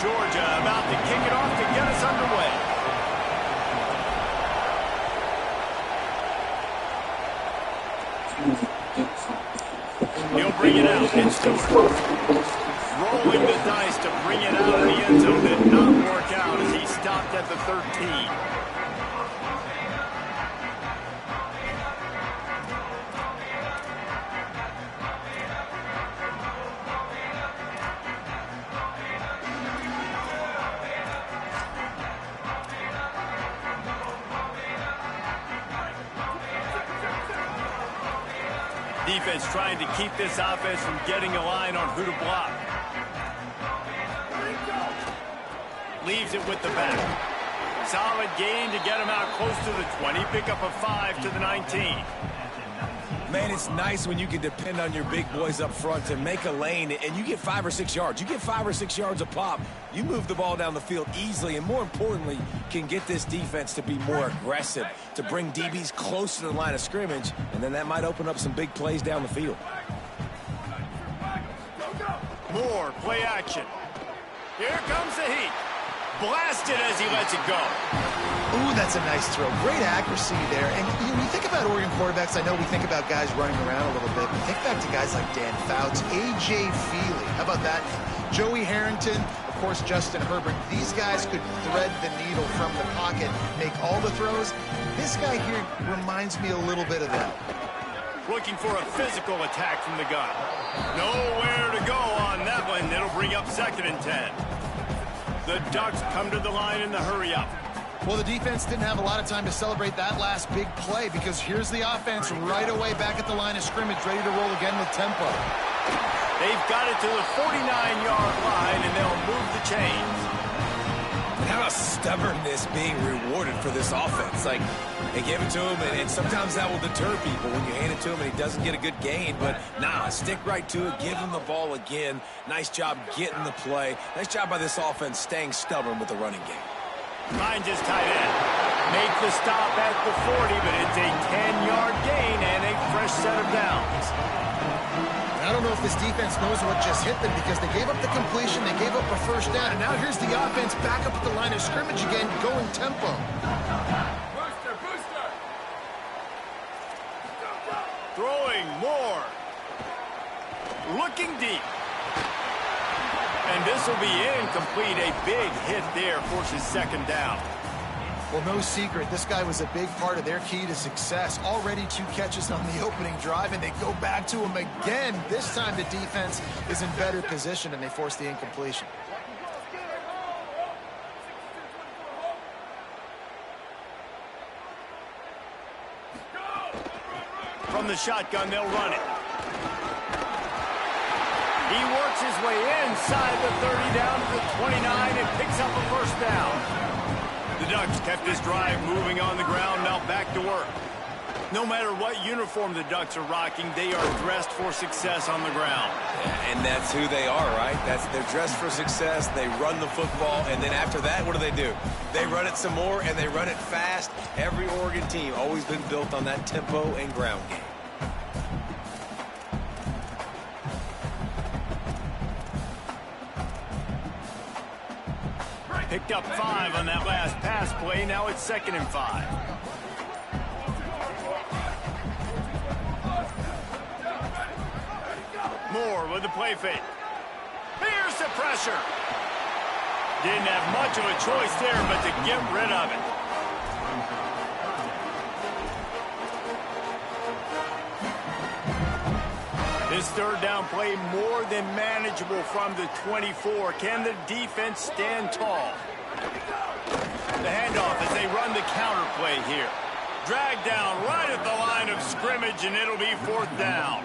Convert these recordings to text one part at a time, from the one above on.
Georgia about to kick it off to get us underway. He'll bring it out. It's Stewart. Rolling the dice to bring it out of the end zone. Did not work out as he stopped at the 13. Defense trying to keep this offense from getting a line on who to block. Leaves it with the back. Solid gain to get him out close to the 20. Pick up a 5 to the 19. Man, it's nice when you can depend on your big boys up front to make a lane, and you get 5 or 6 yards. You get 5 or 6 yards a pop. You move the ball down the field easily, and more importantly, can get this defense to be more aggressive, to bring DBs close to the line of scrimmage, and then that might open up some big plays down the field. More play action. Here comes the heat. Blasted as he lets it go. Ooh, that's a nice throw. Great accuracy there. And when you think about Oregon quarterbacks, I know we think about guys running around a little bit, but think back to guys like Dan Fouts, A.J. Feely. How about that? Joey Harrington, of course, Justin Herbert. These guys could thread the needle from the pocket, make all the throws. This guy here reminds me a little bit of that. Looking for a physical attack from the gun. Nowhere to go on that one. It'll bring up 2nd and 10. The Ducks come to the line in the hurry-up. Well, the defense didn't have a lot of time to celebrate that last big play because here's the offense right away back at the line of scrimmage, ready to roll again with tempo. They've got it to the 49-yard line, and they'll move the chains. And how about stubbornness being rewarded for this offense? Like, they gave it to him, and sometimes that will deter people when you hand it to him and he doesn't get a good gain. But nah, stick right to it. Give him the ball again. Nice job getting the play. Nice job by this offense staying stubborn with the running game. Finds his tight end. Make the stop at the 40, but it's a 10-yard gain and a fresh set of downs. I don't know if this defense knows what just hit them because they gave up the completion, they gave up a first down, and now here's the offense back up at the line of scrimmage again, going tempo. Booster, booster. Throwing more. Looking deep. And this will be incomplete. A big hit there forces 2nd down. Well, no secret, this guy was a big part of their key to success. Already 2 catches on the opening drive, and they go back to him again. This time the defense is in better position, and they force the incompletion. From the shotgun, they'll run it. He works his way inside the 30 down to the 29 and picks up a first down. The Ducks kept this drive moving on the ground, now back to work. No matter what uniform the Ducks are rocking, they are dressed for success on the ground. Yeah, and that's who they are, right? They're dressed for success. They run the football, and then after that, what do? They run it some more, and they run it fast. Every Oregon team always been built on that tempo and ground game. Picked up 5 on that last pass play. Now it's 2nd and 5. Moore with the play fake. Here's the pressure. Didn't have much of a choice there, but to get rid of it. This 3rd down play more than manageable from the 24. Can the defense stand tall? The handoff as they run the counter play here. Drag down right at the line of scrimmage, and it'll be 4th down.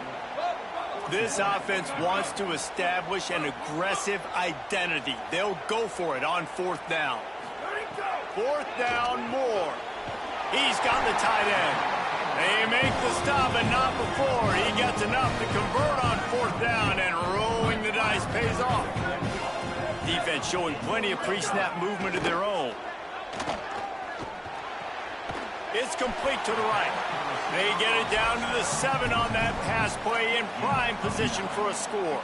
This offense wants to establish an aggressive identity. They'll go for it on 4th down. 4th down, Moore. He's got the tight end. They make the stop, and not before. He gets enough to convert on 4th down, and rolling the dice pays off. Defense showing plenty of pre-snap movement of their own. It's complete to the right. They get it down to the 7 on that pass play in prime position for a score.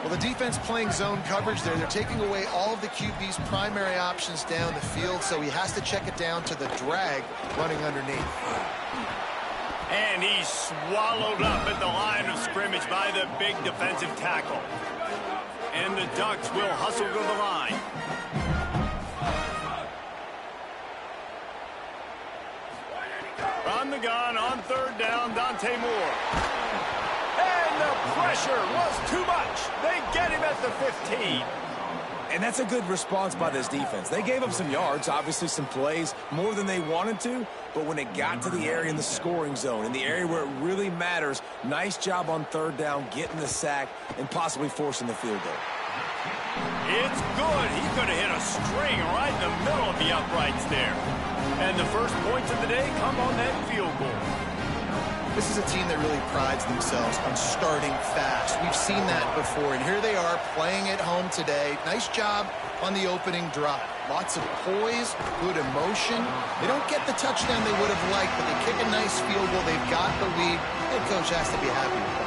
Well, the defense playing zone coverage there. They're taking away all of the QB's primary options down the field, so he has to check it down to the drag running underneath. And he's swallowed up at the line of scrimmage by the big defensive tackle. And the Ducks will hustle to the line. On the gun, on third down, Dante Moore. And the pressure was too much. They get him at the 15. And that's a good response by this defense. They gave up some yards, obviously some plays, more than they wanted to, but when it got to the area in the scoring zone, in the area where it really matters, nice job on third down, getting the sack, and possibly forcing the field goal. It's good. He could have hit a string right in the middle of the uprights there. And the first points of the day come on that field goal. This is a team that really prides themselves on starting fast. We've seen that before, and here they are playing at home today. Nice job on the opening drive. Lots of poise, good emotion. They don't get the touchdown they would have liked, but they kick a nice field goal. They've got the lead. Head coach has to be happy with that.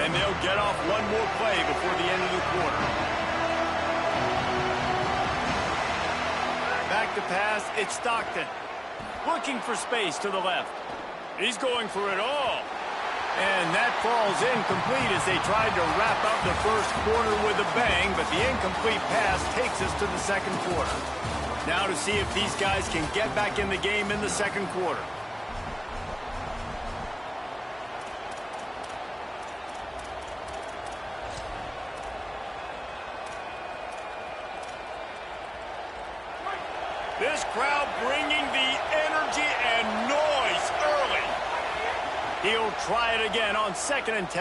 And they'll get off one more play before the end of the quarter. Back to pass, it's Stockton. Looking for space to the left. He's going for it all. And that falls incomplete as they tried to wrap up the first quarter with a bang, but the incomplete pass takes us to the second quarter. Now to see if these guys can get back in the game in the second quarter. This crowd bringing the energy and noise early. He'll try it again on 2nd and 10.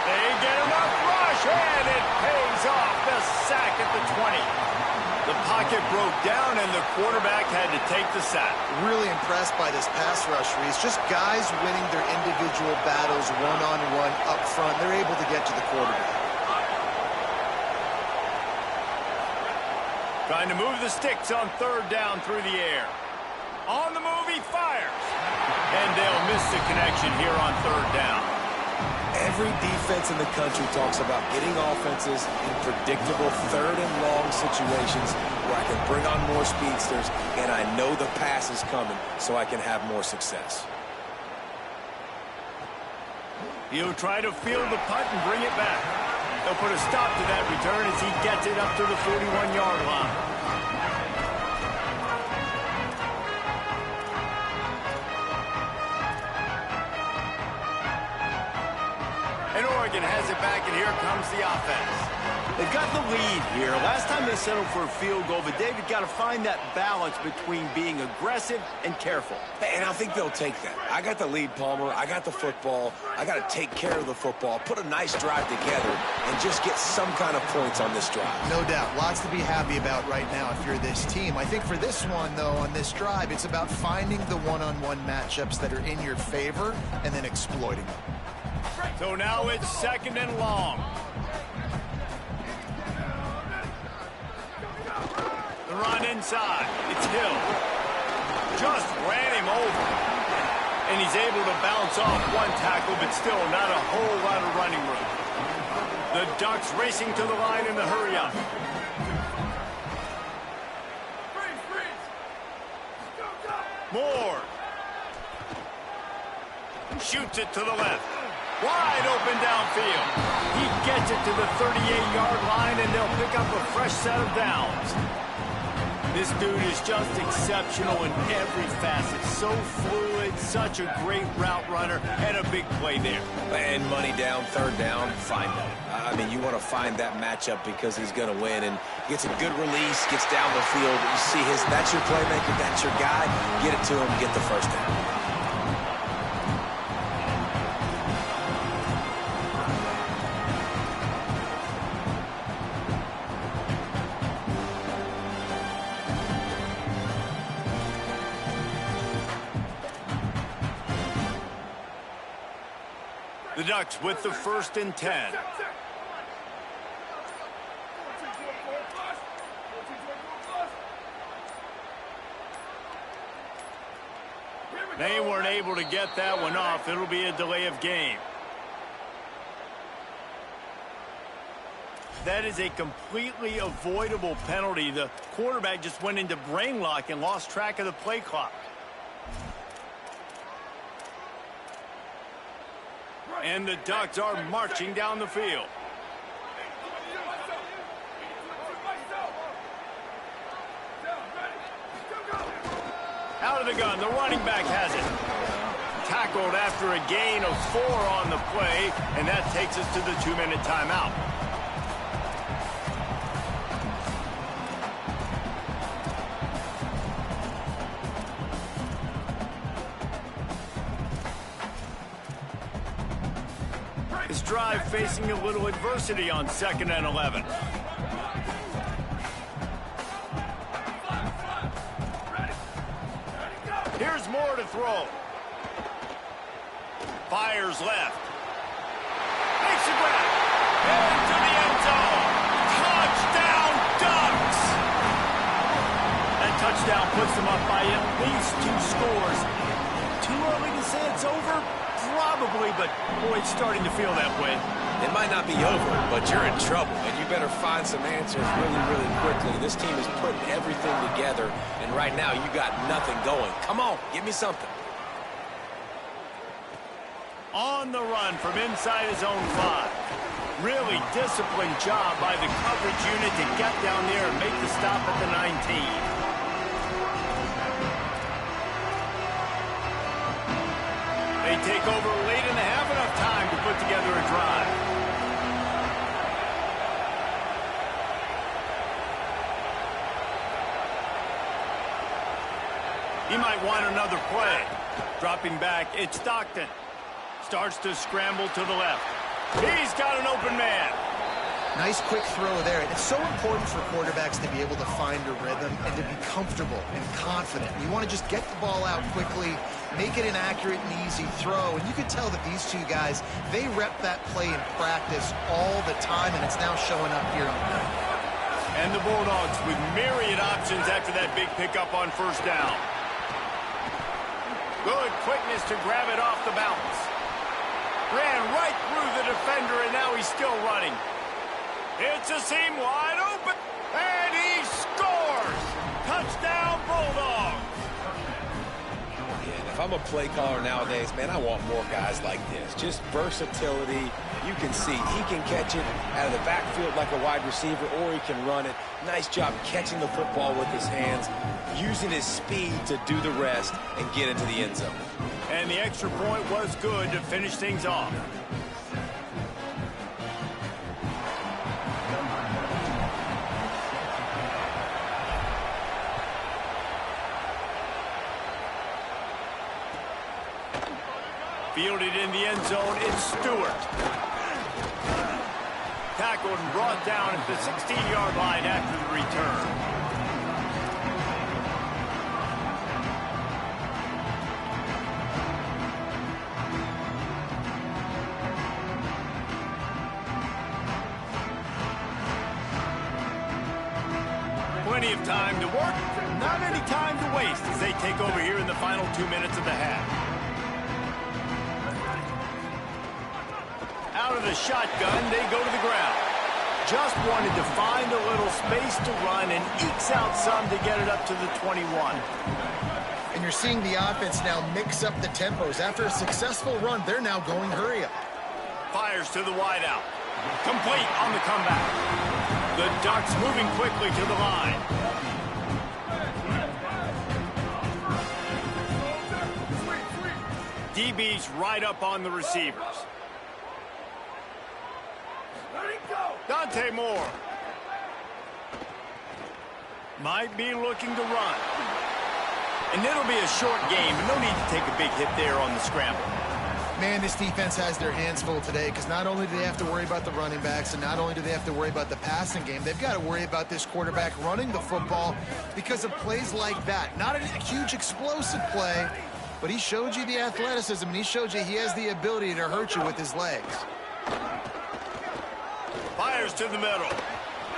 They get enough rush, and it pays off. The sack at the 20. The pocket broke down, and the quarterback had to take the sack. Really impressed by this pass rush, Reese. Just guys winning their individual battles one-on-one up front. They're able to get to the quarterback. Trying to move the sticks on third down through the air. On the move, he fires. And they'll miss the connection here on third down. Every defense in the country talks about getting offenses in predictable third and long situations where I can bring on more speedsters and I know the pass is coming so I can have more success. He'll try to field the punt and bring it back. They'll put a stop to that return as he gets it up to the 41-yard line. And Oregon has it back, and here comes the offense. They've got the lead here. Last time they settled for a field goal, but David got to find that balance between being aggressive and careful. And I think they'll take that. I got the lead, Palmer. I got the football. I got to take care of the football, put a nice drive together, and just get some kind of points on this drive. No doubt. Lots to be happy about right now if you're this team. I think for this one, though, on this drive, it's about finding the one-on-one matchups that are in your favor and then exploiting them. So now it's 2nd and long. The run inside. It's Hill. Just ran him over. And he's able to bounce off one tackle, but still not a whole lot of running room. The Ducks racing to the line in the hurry-up. Moore. Shoots it to the left. Wide open downfield. He gets it to the 38-yard line, and they'll pick up a fresh set of downs. This dude is just exceptional in every facet. So fluid, such a great route runner, and a big play there. And money down, third down, find that. I mean, you want to find that matchup because he's going to win, and gets a good release, gets down the field. You see that's your playmaker, that's your guy. Get it to him, get the first down. The Ducks with the 1st and 10. They weren't able to get that one off. It'll be a delay of game. That is a completely avoidable penalty. The quarterback just went into brain lock and lost track of the play clock. And the Ducks are marching down the field. Out of the gun, the running back has it. Tackled after a gain of 4 on the play, and that takes us to the 2-minute timeout. This drive facing a little adversity on 2nd and 11. Here's more to throw. Fires left. Makes a grab. Into the end zone. Touchdown, Ducks! That touchdown puts them up by at least 2 scores. Too early to say it's over? Probably, but boy, it's starting to feel that way. It might not be over, but you're in trouble, and you better find some answers really, really quickly. This team is putting everything together, and right now you got nothing going. Come on, give me something. On the run from inside his own 5. Really disciplined job by the coverage unit to get down there and make the stop at the 19. They take over late in the half, enough time to put together a drive. He might want another play. Dropping back, it's Stockton. Starts to scramble to the left. He's got an open man. Nice quick throw there. It's so important for quarterbacks to be able to find a rhythm and to be comfortable and confident. You want to just get the ball out quickly, make it an accurate and easy throw. And you can tell that these two guys, they rep that play in practice all the time, and it's now showing up here on the night. And the Bulldogs with myriad options after that big pickup on 1st down. Good quickness to grab it off the bounce. Ran right through the defender, and now he's still running. It's a seam wide open, and he scores! Touchdown, Bulldogs! Yeah, if I'm a play caller nowadays, man, I want more guys like this. Just versatility. You can see he can catch it out of the backfield like a wide receiver, or he can run it. Nice job catching the football with his hands, using his speed to do the rest and get into the end zone. And the extra point was good to finish things off. Fielded in the end zone, it's Stewart. Tackled and brought down at the 16-yard line after the return. Plenty of time to work, not any time to waste as they take over here in the final 2 minutes of the half. Out of the shotgun, they go to the ground. Just wanted to find a little space to run and ekes out some to get it up to the 21. And you're seeing the offense now mix up the tempos. After a successful run, they're now going hurry up. Fires to the wideout. Complete on the comeback. The Ducks moving quickly to the line. DB's right up on the receivers. Dante Moore. Might be looking to run. And it'll be a short game, but no need to take a big hit there on the scramble. Man, this defense has their hands full today because not only do they have to worry about the running backs and not only do they have to worry about the passing game, they've got to worry about this quarterback running the football because of plays like that. Not a huge explosive play, but he showed you the athleticism and he showed you he has the ability to hurt you with his legs. Fires to the middle.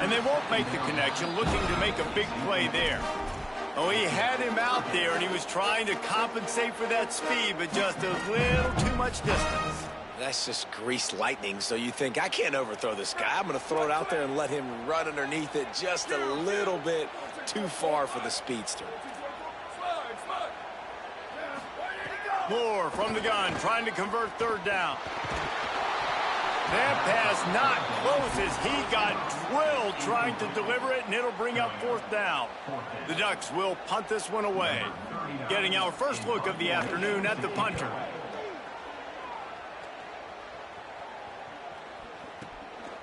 And they won't make the connection, looking to make a big play there. Oh, he had him out there, and he was trying to compensate for that speed, but just a little too much distance. That's just greased lightning, so you think, I can't overthrow this guy. I'm going to throw it out there and let him run underneath it just a little bit too far for the speedster. Moore from the gun, trying to convert third down. That pass not close as he got drilled trying to deliver it, and it'll bring up fourth down. The Ducks will punt this one away. Getting our first look of the afternoon at the punter.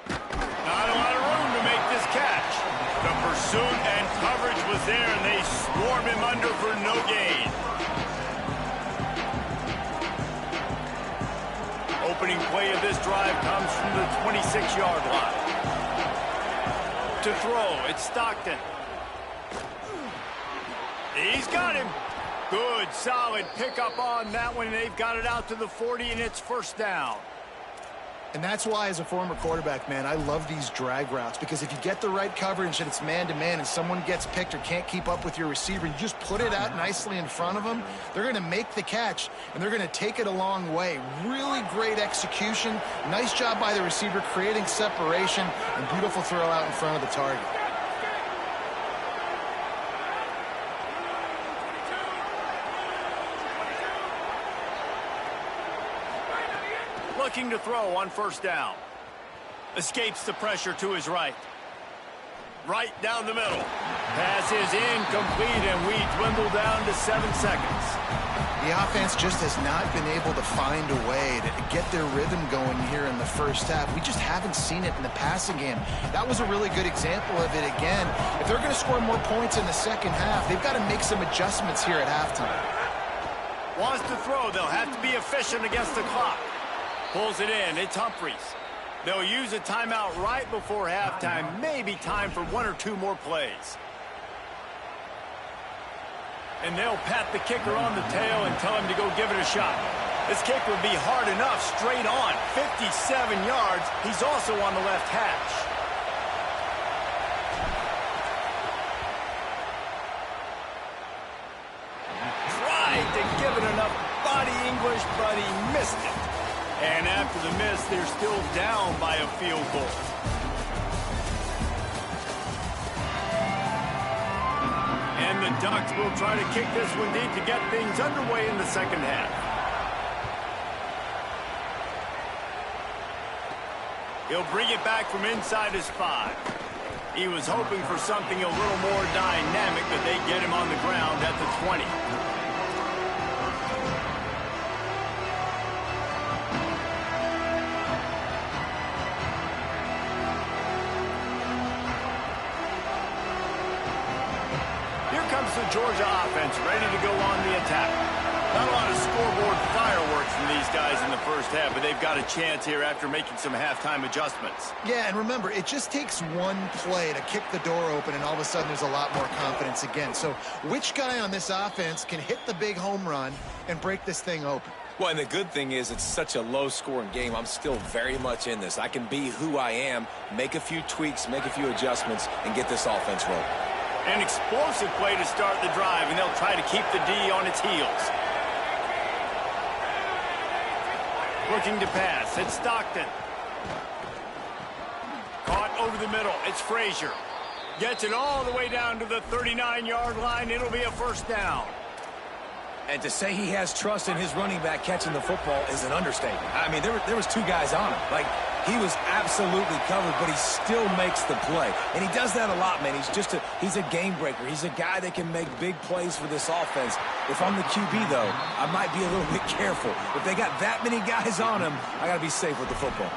Not a lot of room to make this catch. The pursuit and coverage was there, and they swarm him under for no gain. Opening play of this drive comes from the 26-yard line. To throw, it's Stockton. He's got him. Good, solid pickup on that one. They've got it out to the 40, and it's first down. And that's why, as a former quarterback, man, I love these drag routes, because if you get the right coverage and it's man-to-man and someone gets picked or can't keep up with your receiver, you just put it out nicely in front of them, they're going to make the catch, and they're going to take it a long way. Really great execution. Nice job by the receiver creating separation, and beautiful throw out in front of the target. Looking to throw on first down. Escapes the pressure to his right. Right down the middle. Pass is incomplete, and we dwindle down to 7 seconds. The offense just has not been able to find a way to get their rhythm going here in the first half. We just haven't seen it in the passing game. That was a really good example of it again. If they're going to score more points in the second half, they've got to make some adjustments here at halftime. Wants to throw. They'll have to be efficient against the clock. Pulls it in. It's Humphries. They'll use a timeout right before halftime. Maybe time for 1 or 2 more plays. And they'll pat the kicker on the tail and tell him to go give it a shot. This kick would be hard enough straight on. 57 yards. He's also on the left hash. Tried to give it enough body English, but he missed it. And after the miss, they're still down by a field goal. And the Ducks will try to kick this one deep to get things underway in the second half. He'll bring it back from inside his 5. He was hoping for something a little more dynamic, but they get him on the ground at the 20. The Georgia offense ready to go on the attack. Not a lot of scoreboard fireworks from these guys in the first half, but they've got a chance here after making some halftime adjustments. Yeah, and remember, it just takes one play to kick the door open, and all of a sudden there's a lot more confidence again. So which guy on this offense can hit the big home run and break this thing open? Well, and the good thing is it's such a low-scoring game. I'm still very much in this. I can be who I am, make a few tweaks, make a few adjustments, and get this offense rolling. An explosive play to start the drive, and they'll try to keep the D on its heels. Looking to pass. It's Stockton. Caught over the middle. It's Frazier. Gets it all the way down to the 39-yard line. It'll be a first down. And to say he has trust in his running back catching the football is an understatement. I mean, there was 2 guys on him. Like, he was absolutely covered, but he still makes the play. And he does that a lot, man. He's a game breaker. He's a guy that can make big plays for this offense. If I'm the QB, though, I might be a little bit careful. If they got that many guys on him, I got to be safe with the football.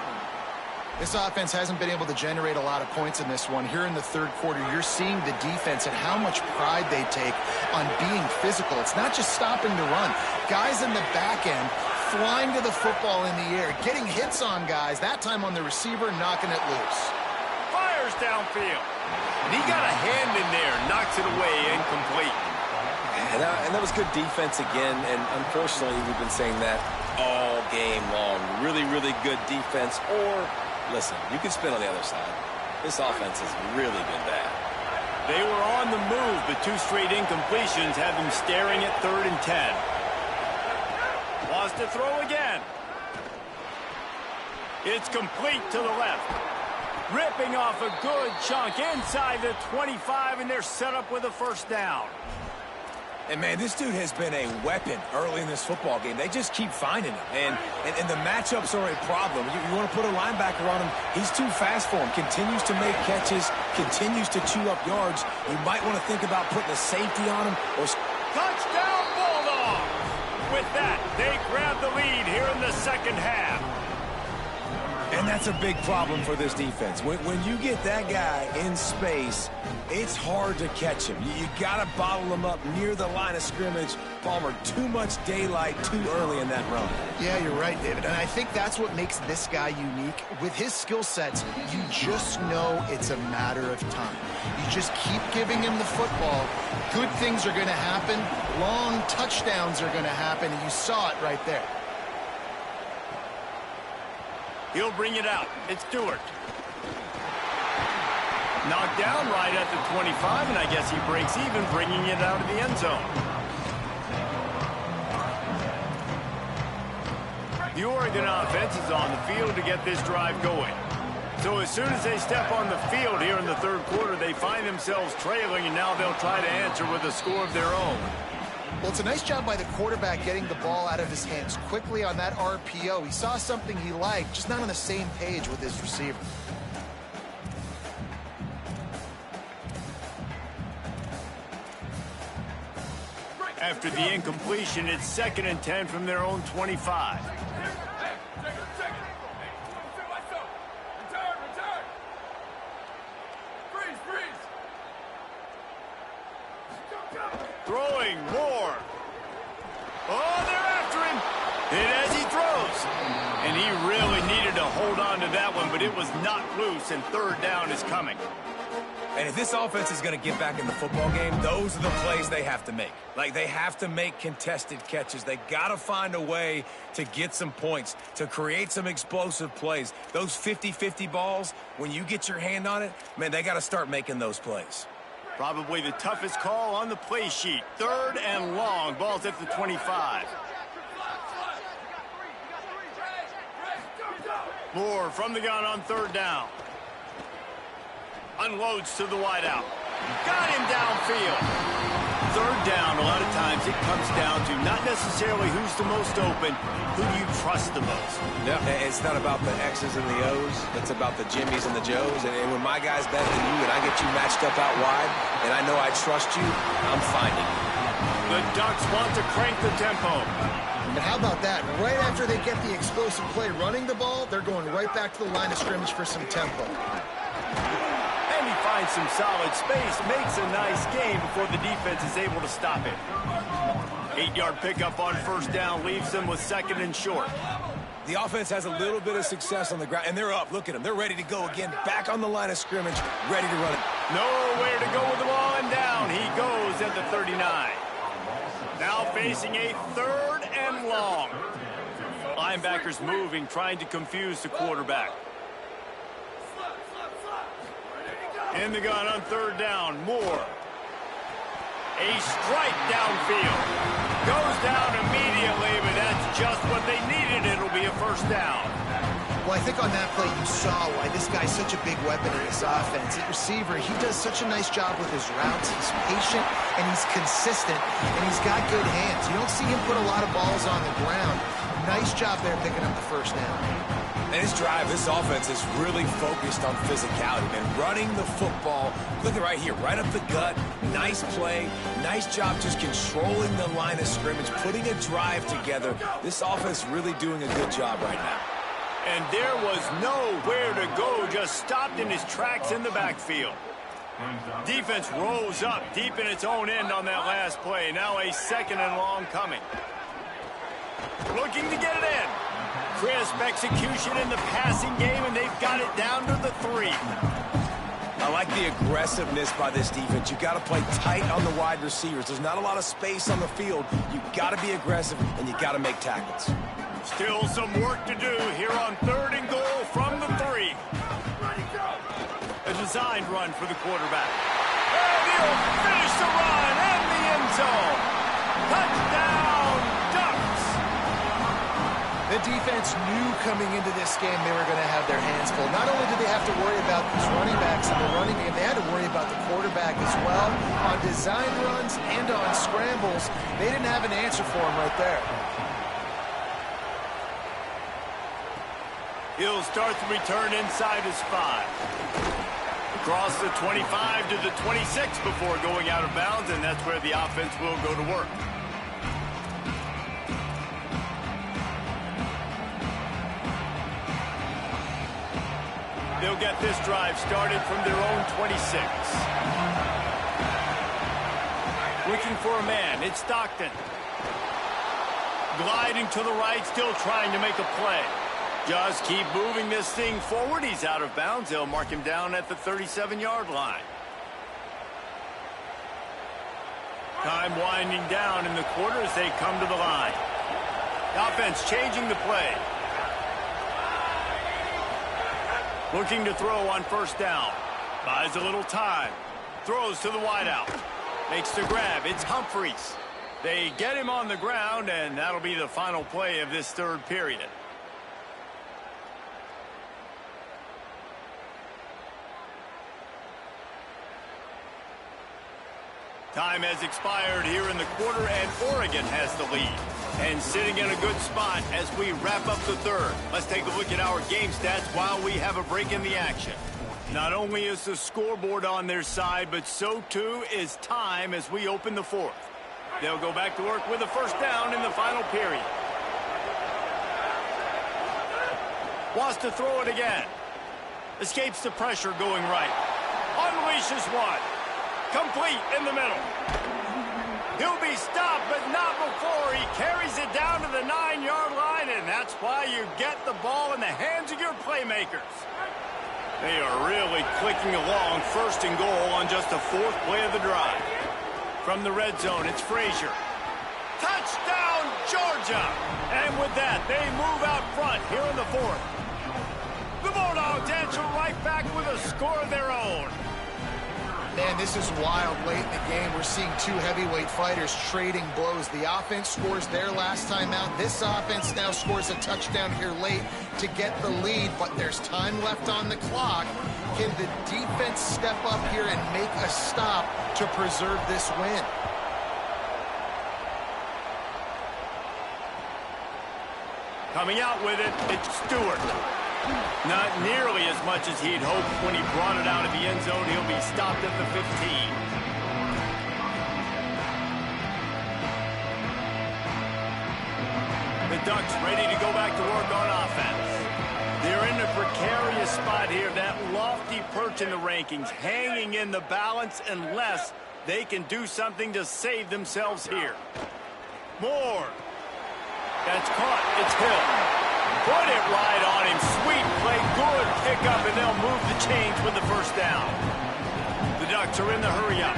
This offense hasn't been able to generate a lot of points in this one. Here in the third quarter, you're seeing the defense and how much pride they take on being physical. It's not just stopping to run. Guys in the back end flying to the football in the air, getting hits on guys, that time on the receiver, knocking it loose. Fires downfield. And he got a hand in there, knocks it away, incomplete. And that was good defense again, and unfortunately, we've been saying that all game long. Really, really good defense, or... Listen, you can spin on the other side. This offense has really been bad. They were on the move, but 2 straight incompletions had them staring at 3rd and 10. Wants to throw again. It's complete to the left. Ripping off a good chunk inside the 25, and they're set up with a first down. And, man, this dude has been a weapon early in this football game. They just keep finding him. And the matchups are a problem. You want to put a linebacker on him, he's too fast for him. Continues to make catches, continues to chew up yards. You might want to think about putting a safety on him. Or Touchdown, Bulldogs! With that, they grab the lead here in the second half. And that's a big problem for this defense. When you get that guy in space, it's hard to catch him. You got to bottle him up near the line of scrimmage. Palmer, too much daylight too early in that run. Yeah, you're right, David. And I think that's what makes this guy unique. With his skill sets, you just know it's a matter of time. You just keep giving him the football. Good things are going to happen. Long touchdowns are going to happen. And you saw it right there. He'll bring it out. It's Stewart. Knocked down right at the 25, and I guess he breaks even, bringing it out of the end zone. The Oregon offense is on the field to get this drive going. So as soon as they step on the field here in the 3rd quarter, they find themselves trailing, and now they'll try to answer with a score of their own. Well, it's a nice job by the quarterback getting the ball out of his hands quickly on that RPO. He saw something he liked, just not on the same page with his receiver. After the incompletion, it's 2nd and 10 from their own 25. Throwing more. Oh, they're after him. Hit as he throws. And he really needed to hold on to that one, but it was not loose, and 3rd down is coming. And if this offense is going to get back in the football game, those are the plays they have to make. Like, they have to make contested catches. They got to find a way to get some points, to create some explosive plays. Those 50-50 balls, when you get your hand on it, man, they got to start making those plays. Probably the toughest call on the play sheet. 3rd and long. Ball's at the 25. Moore from the gun on 3rd down. Unloads to the wideout. Got him downfield. 3rd down, a lot of times it comes down to not necessarily who's the most open, who do you trust the most? Yeah, it's not about the X's and the O's. It's about the Jimmies and the Joes. And when my guy's better than you and I get you matched up out wide and I know I trust you, I'm finding you. The Ducks want to crank the tempo. And how about that? Right after they get the explosive play running the ball, they're going right back to the line of scrimmage for some tempo. And he finds some solid space, makes a nice game before the defense is able to stop it. 8-yard pickup on 1st down leaves them with 2nd and short. The offense has a little bit of success on the ground, and they're up. Look at them. They're ready to go again, back on the line of scrimmage, ready to run it. Nowhere to go with the ball, and down he goes at the 39. Now facing a 3rd and long. Linebackers moving, trying to confuse the quarterback. In the gun on 3rd down, Moore. A strike downfield. Goes down immediately, but that's just what they needed. It'll be a 1st down. Well, I think on that play you saw why this guy's such a big weapon in this offense. At receiver, he does such a nice job with his routes. He's patient, and he's consistent, and he's got good hands. You don't see him put a lot of balls on the ground. Nice job there picking up the 1st down. And this drive, this offense is really focused on physicality, man. Running the football, look at right here, right up the gut. Nice play, nice job just controlling the line of scrimmage, putting a drive together. This offense really doing a good job right now. And there was nowhere to go, just stopped in his tracks in the backfield. Defense rose up deep in its own end on that last play. Now a 2nd and long coming. Looking to get it in. Crisp execution in the passing game, and they've got it down to the 3. I like the aggressiveness by this defense. You got to play tight on the wide receivers. There's not a lot of space on the field. You got to be aggressive, and you got to make tackles. Still some work to do here on 3rd and goal from the 3. A designed run for the quarterback. And he'll finish the run in the end zone. Touchdown, Ducks. The defense knew coming into this game they were going to have their hands full. Not only did they have to worry about these running backs in the running game, they had to worry about the quarterback as well. On design runs and on scrambles, they didn't have an answer for him right there. He'll start the return inside his 5. Across the 25 to the 26 before going out of bounds, and that's where the offense will go to work. They'll get this drive started from their own 26. Looking for a man. It's Stockton. Gliding to the right, still trying to make a play. Just keep moving this thing forward. He's out of bounds. They'll mark him down at the 37-yard line. Time winding down in the quarter as they come to the line. The offense changing the play. Looking to throw on first down. Buys a little time. Throws to the wideout. Makes the grab. It's Humphries. They get him on the ground, and that'll be the final play of this third period. Time has expired here in the quarter, and Oregon has the lead. And sitting in a good spot as we wrap up the third. Let's take a look at our game stats while we have a break in the action. Not only is the scoreboard on their side, but so too is time as we open the fourth. They'll go back to work with a first down in the final period. Wants to throw it again. Escapes the pressure going right. Unleashes one. Complete in the middle. He'll be stopped, but not before he carries it down to the 9-yard line, and that's why you get the ball in the hands of your playmakers. They are really clicking along, first and goal on just the fourth play of the drive. From the red zone, it's Frazier. Touchdown, Georgia! And with that, they move out front here in the fourth. The Bulldogs answer right back with a score of their own. Man, this is wild late in the game. We're seeing two heavyweight fighters trading blows. The offense scores their last time out. This offense now scores a touchdown here late to get the lead, but there's time left on the clock. Can the defense step up here and make a stop to preserve this win? Coming out with it, it's Stewart. Not nearly as much as he'd hoped when he brought it out of the end zone. He'll be stopped at the 15. The Ducks ready to go back to work on offense. They're in a precarious spot here, that lofty perch in the rankings, hanging in the balance unless they can do something to save themselves here. Moore. That's caught. It's Hill. Put it right on him. Sweet play. Good pickup, and they'll move the chains with the first down. The Ducks are in the hurry-up.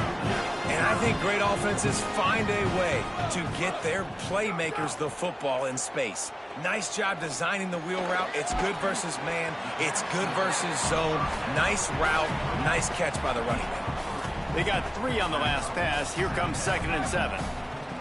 And I think great offenses find a way to get their playmakers the football in space. Nice job designing the wheel route. It's good versus man. It's good versus zone. Nice route. Nice catch by the running back. They got 3 on the last pass. Here comes 2nd and 7.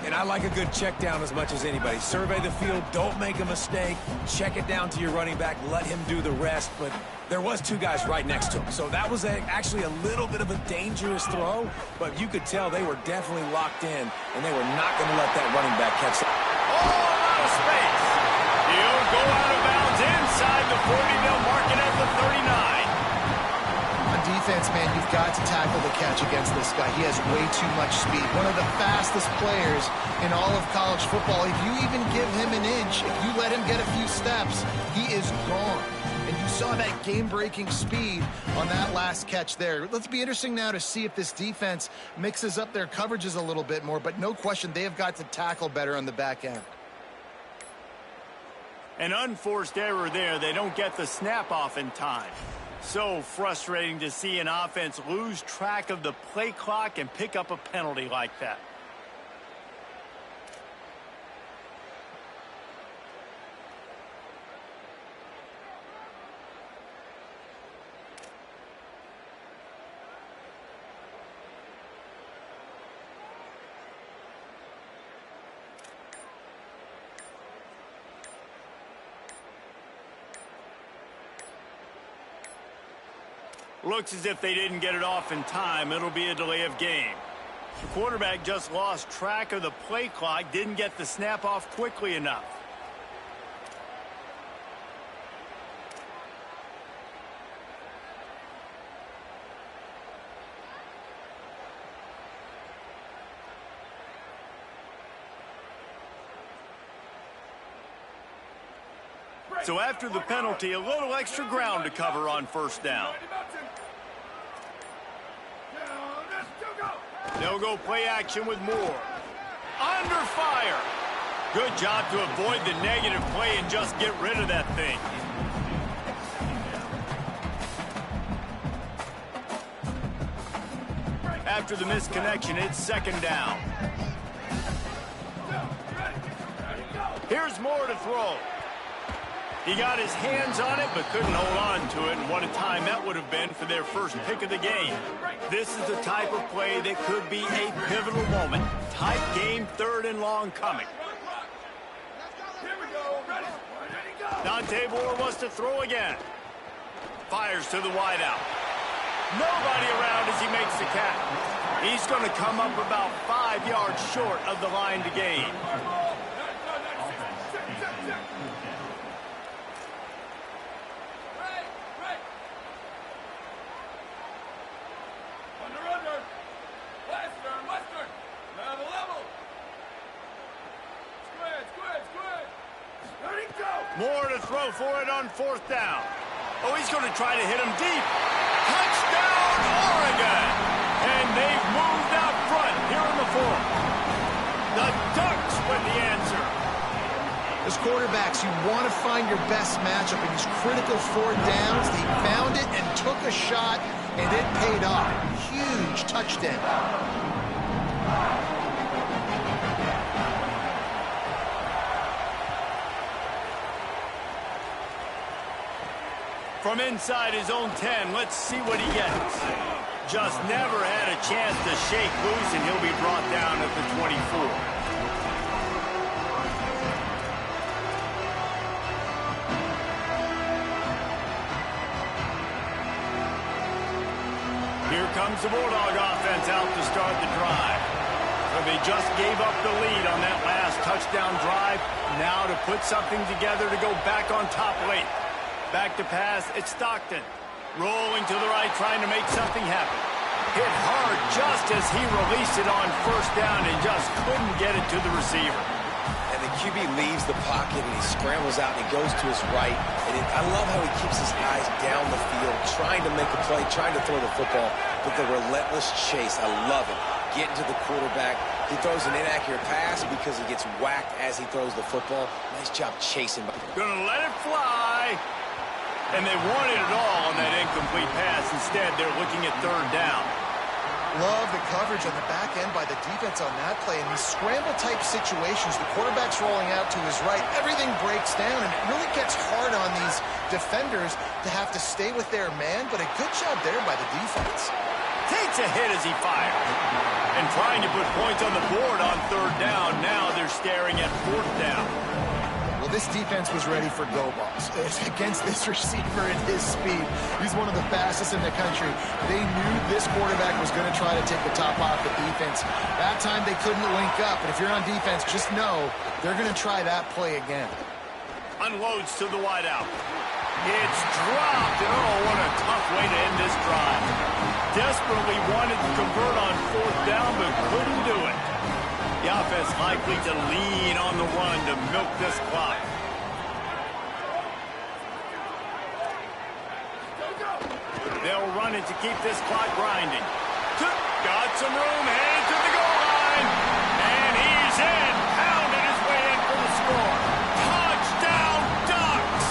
And I like a good check down as much as anybody. Survey the field, don't make a mistake, check it down to your running back, let him do the rest. But there was 2 guys right next to him. So that was actually a little bit of a dangerous throw, but you could tell they were definitely locked in, and they were not going to let that running back catch it. All out of space. He'll go out of bounds inside the 40. They'll mark it at the 39. Defense, man, you've got to tackle the catch against this guy. He has way too much speed. One of the fastest players in all of college football. If you even give him an inch, if you let him get a few steps, he is gone. And you saw that game-breaking speed on that last catch there. Let's be interesting now to see if this defense mixes up their coverages a little bit more, but no question they have got to tackle better on the back end. An unforced error there. They don't get the snap off in time. So frustrating to see an offense lose track of the play clock and pick up a penalty like that. Looks as if they didn't get it off in time. It'll be a delay of game. The quarterback just lost track of the play clock, didn't get the snap off quickly enough. So after the penalty, a little extra ground to cover on first down. They'll go play action with Moore. Under fire. Good job to avoid the negative play and just get rid of that thing. After the missed connection, it's second down. Here's Moore to throw. He got his hands on it, but couldn't hold on to it, and what a time that would have been for their first pick of the game. This is the type of play that could be a pivotal moment. Tight game, third and long coming. Dante Moore wants to throw again. Fires to the wideout. Nobody around as he makes the catch. He's going to come up about 5 yards short of the line to gain. Moore to throw for it on fourth down. Oh, he's going to try to hit him deep. Touchdown, Oregon! And they've moved out front here in the fourth. The Ducks with the answer. As quarterbacks, you want to find your best matchup in these critical fourth downs. They found it and took a shot, and it paid off. Huge touchdown. From inside his own 10, let's see what he gets. Just never had a chance to shake loose, and he'll be brought down at the 24. Here comes the Bulldog offense out to start the drive. So they just gave up the lead on that last touchdown drive. Now to put something together to go back on top late. Back to pass, it's Stockton. Rolling to the right, trying to make something happen. Hit hard just as he released it on first down and just couldn't get it to the receiver. And the QB leaves the pocket and he scrambles out and he goes to his right. And I love how he keeps his eyes down the field, trying to make a play, trying to throw the football, but the relentless chase, I love it. Getting to the quarterback. He throws an inaccurate pass because he gets whacked as he throws the football. Nice job chasing. Gonna let it fly. And they wanted it all on that incomplete pass. Instead, they're looking at third down. Love the coverage on the back end by the defense on that play. In these scramble-type situations, the quarterback's rolling out to his right. Everything breaks down, and it really gets hard on these defenders to have to stay with their man, but a good job there by the defense. Takes a hit as he fires. And trying to put points on the board on third down. Now they're staring at fourth down. Well, this defense was ready for go balls. Against this receiver at his speed. He's one of the fastest in the country. They knew this quarterback was going to try to take the top off the defense. That time they couldn't link up. And if you're on defense, just know they're going to try that play again. Unloads to the wideout. It's dropped. Oh, what a tough way to end this drive. Desperately wanted to convert on fourth down, but couldn't do it. The offense likely to lean on the run to milk this clock. They'll run it to keep this clock grinding. Got some room, headed to the goal line. And he's in. Pounded his way in for the score. Touchdown, Ducks!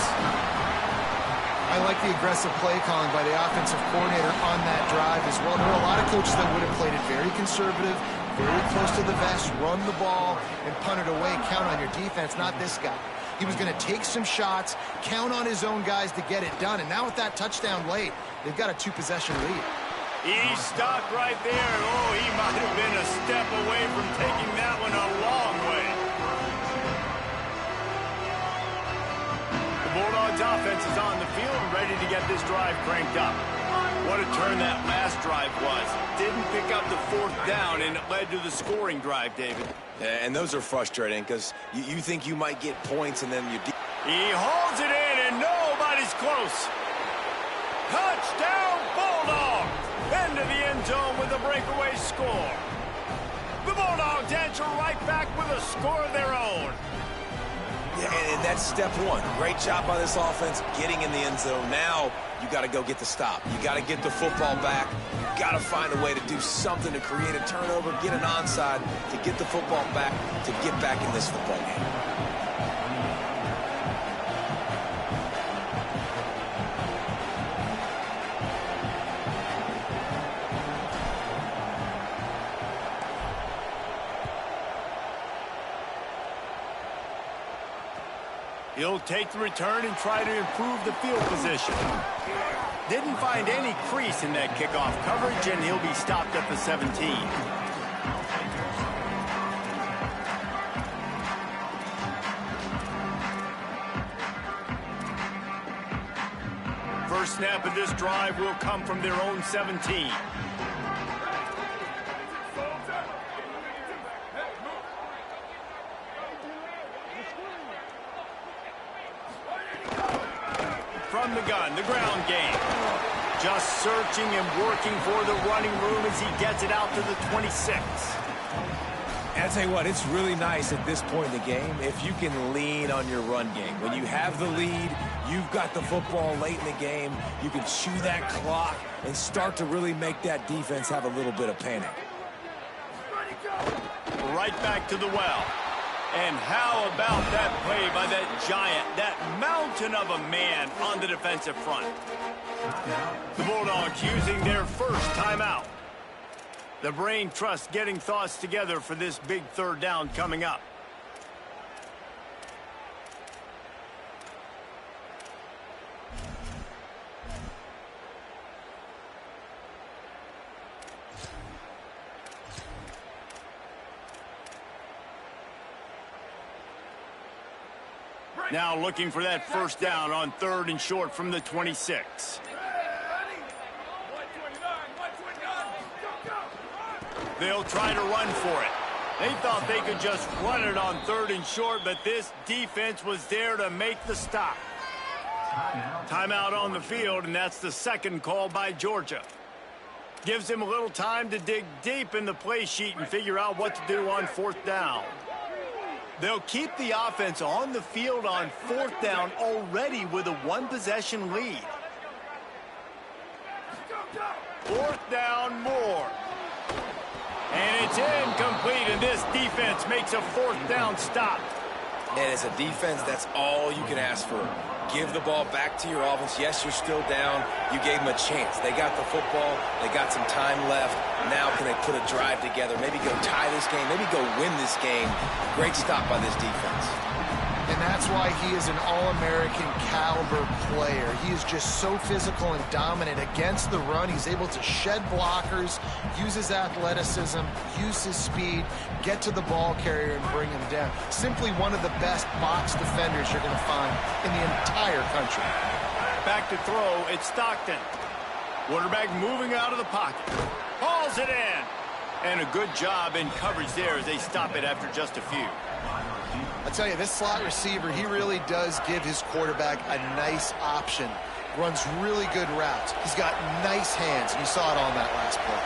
I like the aggressive play calling by the offensive coordinator on that drive as well. There are a lot of coaches that would have played it very conservative, very close to the vest, run the ball, and punt it away, count on your defense. Not this guy. He was going to take some shots, count on his own guys to get it done. And now with that touchdown late, they've got a two-possession lead. He stopped right there. Oh, he might have been a step away from taking that one a long way. The Bulldogs offense is on the field and ready to get this drive cranked up. What a turn that last drive was. Didn't pick up the fourth down, and it led to the scoring drive, David. Yeah, and those are frustrating because you think you might get points, and then you... He holds it in, and nobody's close. Touchdown, Bulldogs! Into the end zone with a breakaway score. The Bulldogs answer right back with a score of their own. Yeah, and that's step one. Great job by this offense getting in the end zone. Now you got to go get the stop. You got to get the football back. You got to find a way to do something to create a turnover, get an onside, to get the football back, to get back in this football game. He'll take the return and try to improve the field position. Didn't find any crease in that kickoff coverage, and he'll be stopped at the 17. First snap of this drive will come from their own 17. From the gun, the ground game. Just searching and working for the running room as he gets it out to the 26. And I tell you what, it's really nice at this point in the game if you can lean on your run game. When you have the lead, you've got the football late in the game, you can chew that clock and start to really make that defense have a little bit of panic. Right back to the well. And how about that play by that giant, that mountain of a man on the defensive front? The Bulldogs using their first timeout. The brain trust getting thoughts together for this big third down coming up. Now looking for that first down on 3rd and short from the 26. They'll try to run for it. They thought they could just run it on 3rd and short, but this defense was there to make the stop. Timeout on the field, and that's the second call by Georgia. Gives them a little time to dig deep in the play sheet and figure out what to do on 4th down. They'll keep the offense on the field on 4th down already with a one-possession lead. 4th down more. And it's incomplete, and this defense makes a 4th down stop. And as a defense, that's all you can ask for. Give the ball back to your offense. Yes, you're still down. You gave them a chance. They got the football. They got some time left. Now can they put a drive together? Maybe go tie this game. Maybe go win this game. Great stop by this defense. And that's why he is an All-American caliber player. He is just so physical and dominant against the run. He's able to shed blockers, use his athleticism, use his speed, get to the ball carrier and bring him down. Simply one of the best box defenders you're going to find in the entire country. Back to throw, it's Stockton. Quarterback moving out of the pocket. Hauls it in. And a good job in coverage there as they stop it after just a few. I tell you, this slot receiver, he really does give his quarterback a nice option. Runs really good routes. He's got nice hands, and you saw it on that last play.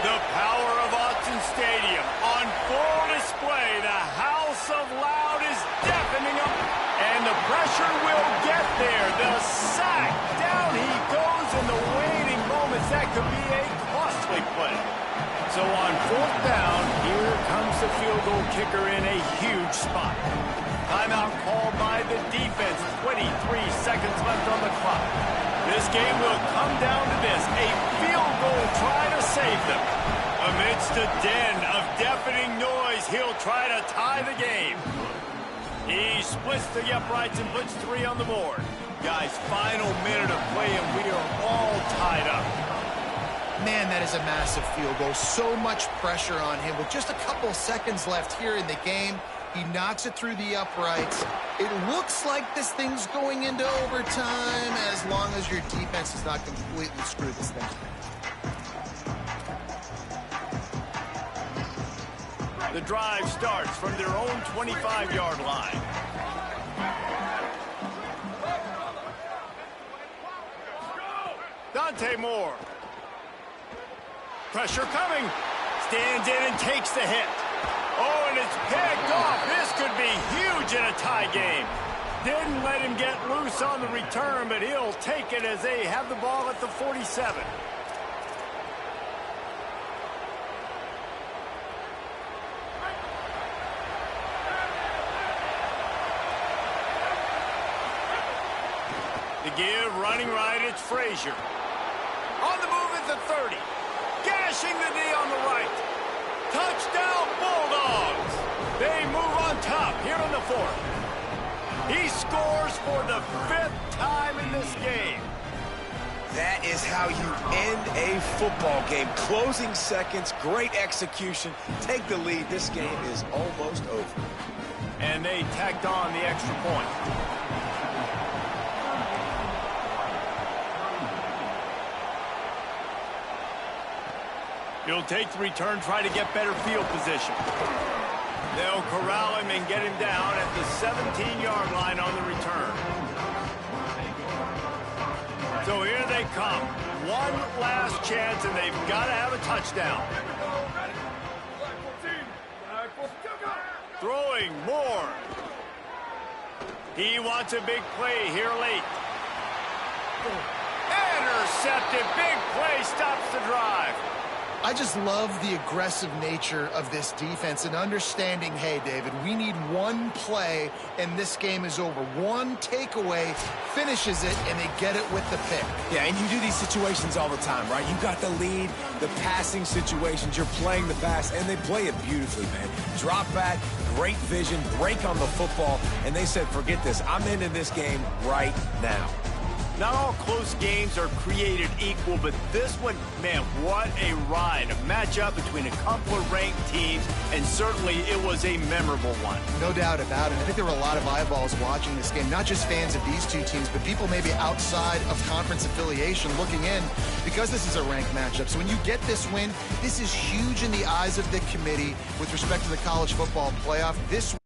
The power of Autzen Stadium on full display. The house of loud is deafening up, and the pressure will get there. The sack, down he goes in the waiting moments. That could be a costly play. So on 4th down, here comes the field goal kicker in a huge spot. Timeout called by the defense. 23 seconds left on the clock. This game will come down to this. A field goal try to save them. Amidst a den of deafening noise, he'll try to tie the game. He splits the uprights and puts 3 on the board. Guys, final minute of play, and we are all tied up. Man, that is a massive field goal. So much pressure on him. With just a couple seconds left here in the game, He knocks it through the uprights. It looks like this thing's going into overtime as long as your defense does not completely screw this thing. The drive starts from their own 25-yard line. Dante Moore. Pressure coming. Stands in and takes the hit. Oh, and it's picked off. This could be huge in a tie game. Didn't let him get loose on the return, but he'll take it as they have the ball at the 47. The give, running right, it's Frazier. On the move at the 30. Gashing the knee on the right. Touchdown, Bulldogs. They move on top here in the 4th. He scores for the 5th time in this game. That is how you end a football game. Closing seconds, great execution. Take the lead. This game is almost over. And they tacked on the extra point. He'll take the return, try to get better field position. They'll corral him and get him down at the 17-yard line on the return. So here they come. One last chance, and they've got to have a touchdown. Throwing more. He wants a big play here late. Intercepted. Big play stops the drive. I just love the aggressive nature of this defense and understanding, hey, David, we need one play and this game is over. One takeaway finishes it and they get it with the pick. Yeah, and you do these situations all the time, right? You got the lead, the passing situations, you're playing the pass, and they play it beautifully, man. Drop back, great vision, break on the football, and they said, forget this, I'm ending this game right now. Not all close games are created equal, but this one, man, what a ride. A matchup between a couple of ranked teams, and certainly it was a memorable one. No doubt about it. I think there were a lot of eyeballs watching this game, not just fans of these two teams, but people maybe outside of conference affiliation looking in because this is a ranked matchup. So when you get this win, this is huge in the eyes of the committee with respect to the college football playoff. This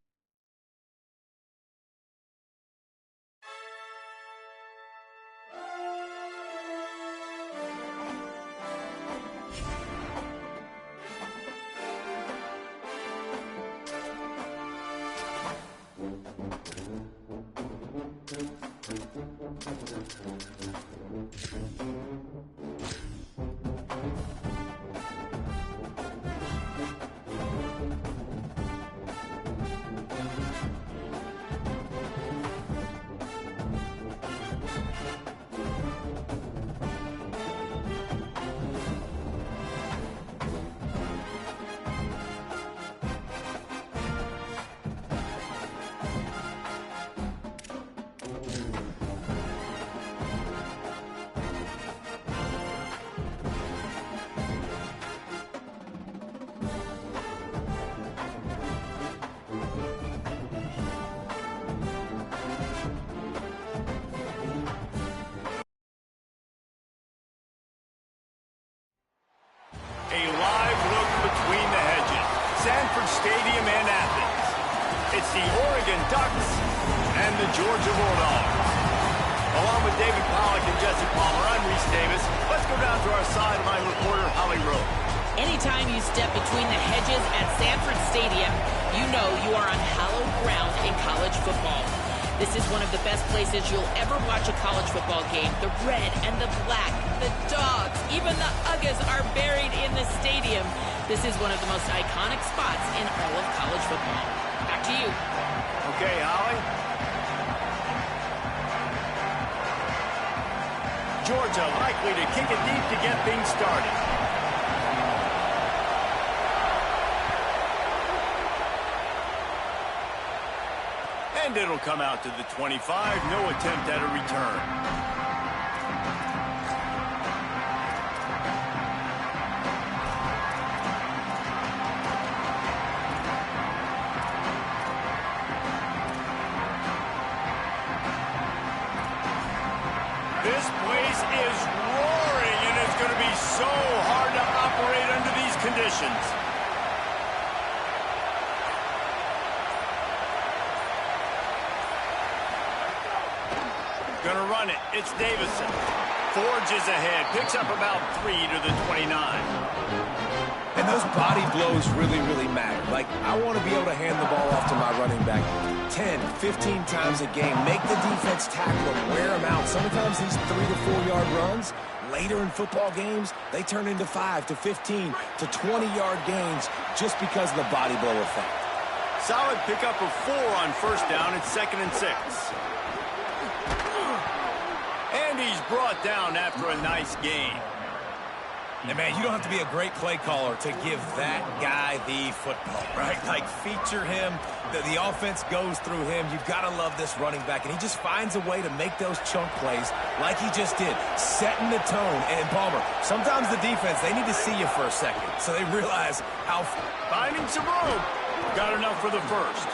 A live look between the hedges. Sanford Stadium and Athens. It's the Oregon Ducks and the Georgia Bulldogs. Along with David Pollack and Jesse Palmer, I'm Reese Davis. Let's go down to our sideline reporter, Holly Rowe. Anytime you step between the hedges at Sanford Stadium, you know you are on hallowed ground in college football. This is one of the best places you'll ever watch a college football game. The red and the black, the dogs, even the Uggas are buried in the stadium. This is one of the most iconic spots in all of college football. Back to you. Okay, Holly. Georgia likely to kick it deep to get things started. And it'll come out to the 25. No attempt at a return. This place is roaring, and it's going to be so hard to operate under these conditions. Going to run it. It's Davison. Forges ahead. Picks up about 3 to the 29. And those body blows really, really matter. Like, I want to be able to hand the ball off to my running back 10, 15 times a game. Make the defense tackle them, wear them out. Sometimes these 3 to 4 yard runs, later in football games, they turn into 5 to 15 to 20-yard gains just because of the body blow effect. Solid pickup of 4 on first down. It's 2nd and 6. And he's brought down after a nice gain. And, man, you don't have to be a great play caller to give that guy the football, right? Like, feature him. The offense goes through him. You've got to love this running back. And he just finds a way to make those chunk plays like he just did, setting the tone. And, Palmer, sometimes the defense, they need to see you for a second so they realize how... Finding some room. Got enough for the first.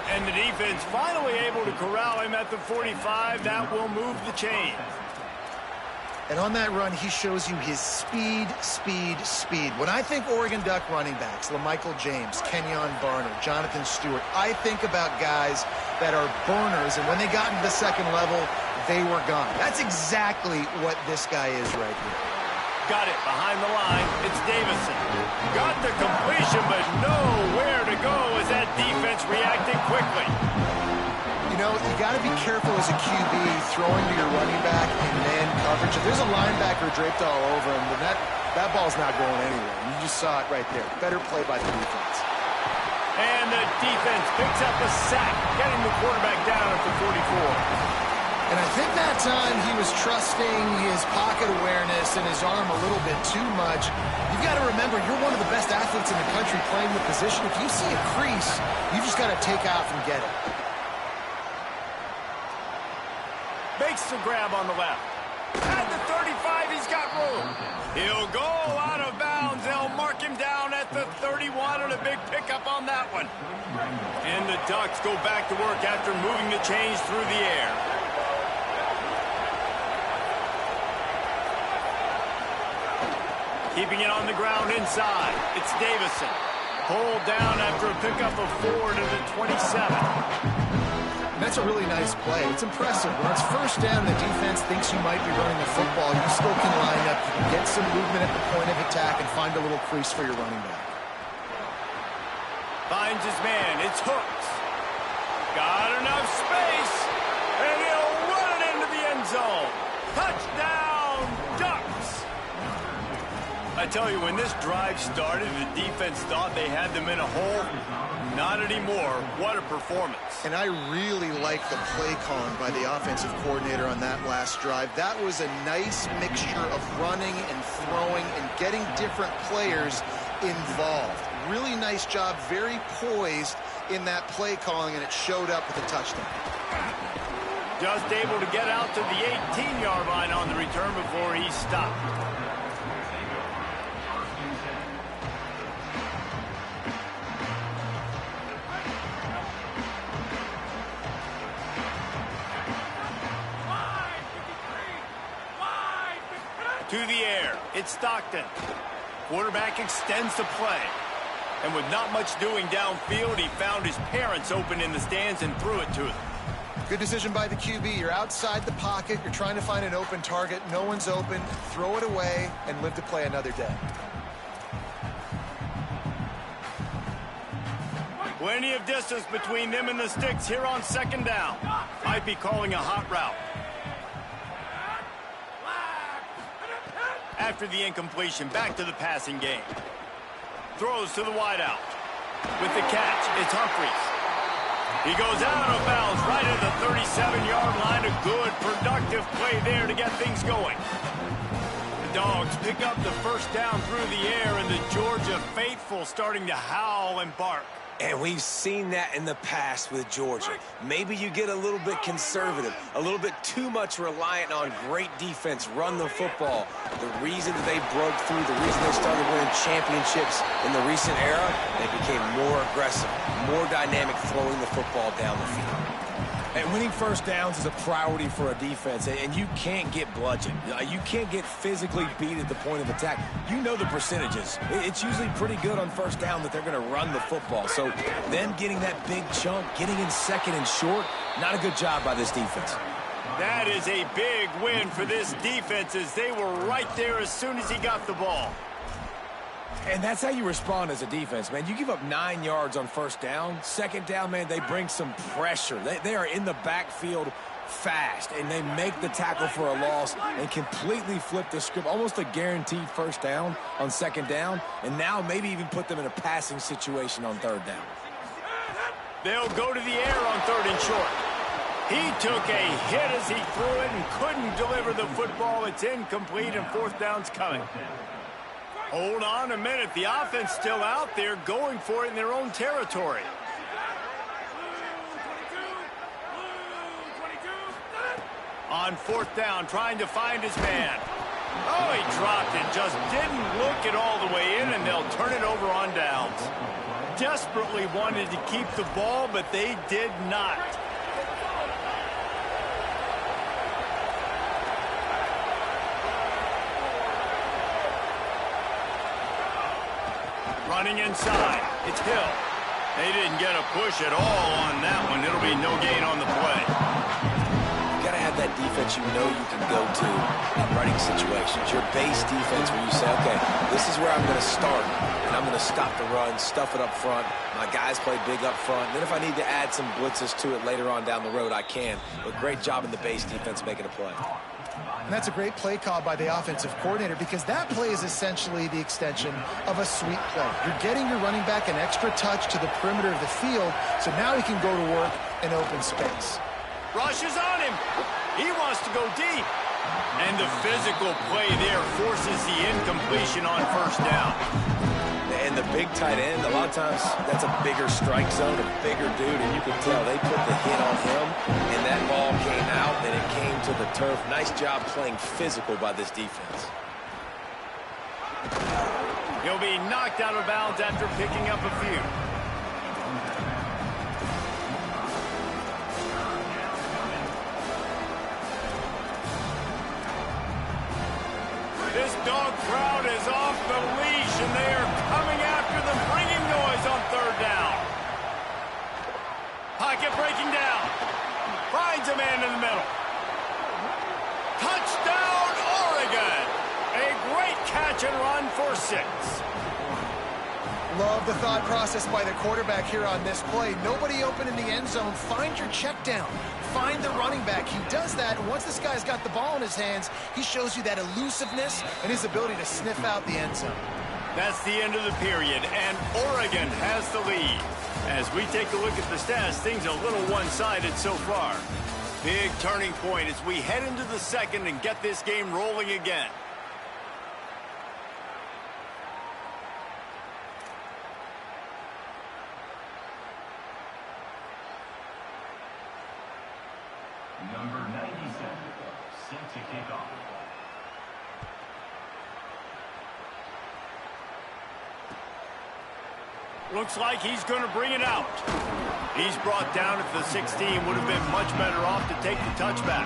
And the defense finally able to corral him at the 45. That will move the chain. And on that run, he shows you his speed, speed, speed. When I think Oregon Duck running backs, LaMichael James, Kenyon Barner, Jonathan Stewart, I think about guys that are burners, and when they got into the second level, they were gone. That's exactly what this guy is right here. Got it behind the line. It's Davison. Got the completion, but nowhere to go as that defense reacted quickly. You know, you got to be careful as a QB throwing to your running back in man coverage. If there's a linebacker draped all over him, then that ball's not going anywhere. You just saw it right there. Better play by the defense. And the defense picks up a sack, getting the quarterback down at the 44. And I think that time he was trusting his pocket awareness and his arm a little bit too much. You've got to remember, you're one of the best athletes in the country playing the position. If you see a crease, you just got to take off and get it. Makes the grab on the left. At the 35, he's got room. He'll go out of bounds. They'll mark him down at the 31, and a big pickup on that one. And the Ducks go back to work after moving the chains through the air. Keeping it on the ground inside. It's Davison. Pulled down after a pickup of 4 to the 27. That's a really nice play. It's impressive. When it's first down, the defense thinks you might be running the football. You still can line up. You can get some movement at the point of attack and find a little crease for your running back. Finds his man. It's Hooks. Got enough space. And he'll run it into the end zone. Touchdown, Ducks. I tell you, when this drive started, the defense thought they had them in a hole. Not anymore. What a performance. And I really like the play calling by the offensive coordinator on that last drive. That was a nice mixture of running and throwing and getting different players involved. Really nice job, very poised in that play calling, and it showed up with a touchdown. Just able to get out to the 18-yard line on the return before he stopped. To the air, it's Stockton. Quarterback extends the play. And with not much doing downfield, he found his parents open in the stands and threw it to them. Good decision by the QB. You're outside the pocket. You're trying to find an open target. No one's open. Throw it away and live to play another day. Plenty of distance between them and the sticks here on second down. Might be calling a hot route. After the incompletion, back to the passing game. Throws to the wideout. With the catch, it's Humphries. He goes out of bounds right at the 37-yard line. A good, productive play there to get things going. The Dogs pick up the first down through the air, and the Georgia faithful starting to howl and bark. And we've seen that in the past with Georgia. Maybe you get a little bit conservative, a little bit too much reliant on great defense, run the football. The reason that they broke through, the reason they started winning championships in the recent era, they became more aggressive, more dynamic, throwing the football down the field. And winning first downs is a priority for a defense, and you can't get bludgeoned. You can't get physically beat at the point of attack. You know the percentages. It's usually pretty good on first down that they're going to run the football. So them getting that big chunk, getting in second and short, not a good job by this defense. That is a big win for this defense as they were right there as soon as he got the ball. And that's how you respond as a defense, man. You give up 9 yards on first down. Second down, man, they bring some pressure. They are in the backfield fast, and they make the tackle for a loss and completely flip the script. Almost a guaranteed first down on second down, and now maybe even put them in a passing situation on third down. They'll go to the air on third and short. He took a hit as he threw it and couldn't deliver the football. It's incomplete, and fourth down's coming. Hold on a minute. The offense still out there going for it in their own territory. On fourth down, trying to find his man. Oh, he dropped it. Just didn't look it all the way in, and they'll turn it over on downs. Desperately wanted to keep the ball, but they did not. Running inside. It's Hill. They didn't get a push at all on that one. It'll be no gain on the play. You got to have that defense you know you can go to in running situations. Your base defense where you say, okay, this is where I'm going to start, and I'm going to stop the run, stuff it up front. My guys play big up front. And then if I need to add some blitzes to it later on down the road, I can. But great job in the base defense making a play. And that's a great play call by the offensive coordinator because that play is essentially the extension of a sweep play. You're getting your running back an extra touch to the perimeter of the field, so now he can go to work in open space. Rush is on him. He wants to go deep. And the physical play there forces the incompletion on first down. And the big tight end, a lot of times that's a bigger strike zone, a bigger dude, and you can tell they put the hit on him, and that ball came out, and it came to the turf. Nice job playing physical by this defense. He'll be knocked out of bounds after picking up a few. This dog crowd is off the leash, and they are coming after them, bringing noise on third down. Pocket breaking down. Finds a man in the middle. Touchdown, Oregon! A great catch and run for 6. Love the thought process by the quarterback here on this play. Nobody open in the end zone. Find your check down. Find the running back. He does that, and once this guy's got the ball in his hands, he shows you that elusiveness and his ability to sniff out the end zone. That's the end of the period, and Oregon has the lead. As we take a look at the stats, things a little one-sided so far. Big turning point as we head into the second and get this game rolling again. Number 97, set to kick off. Looks like he's going to bring it out. He's brought down at the 16. Would have been much better off to take the touchback.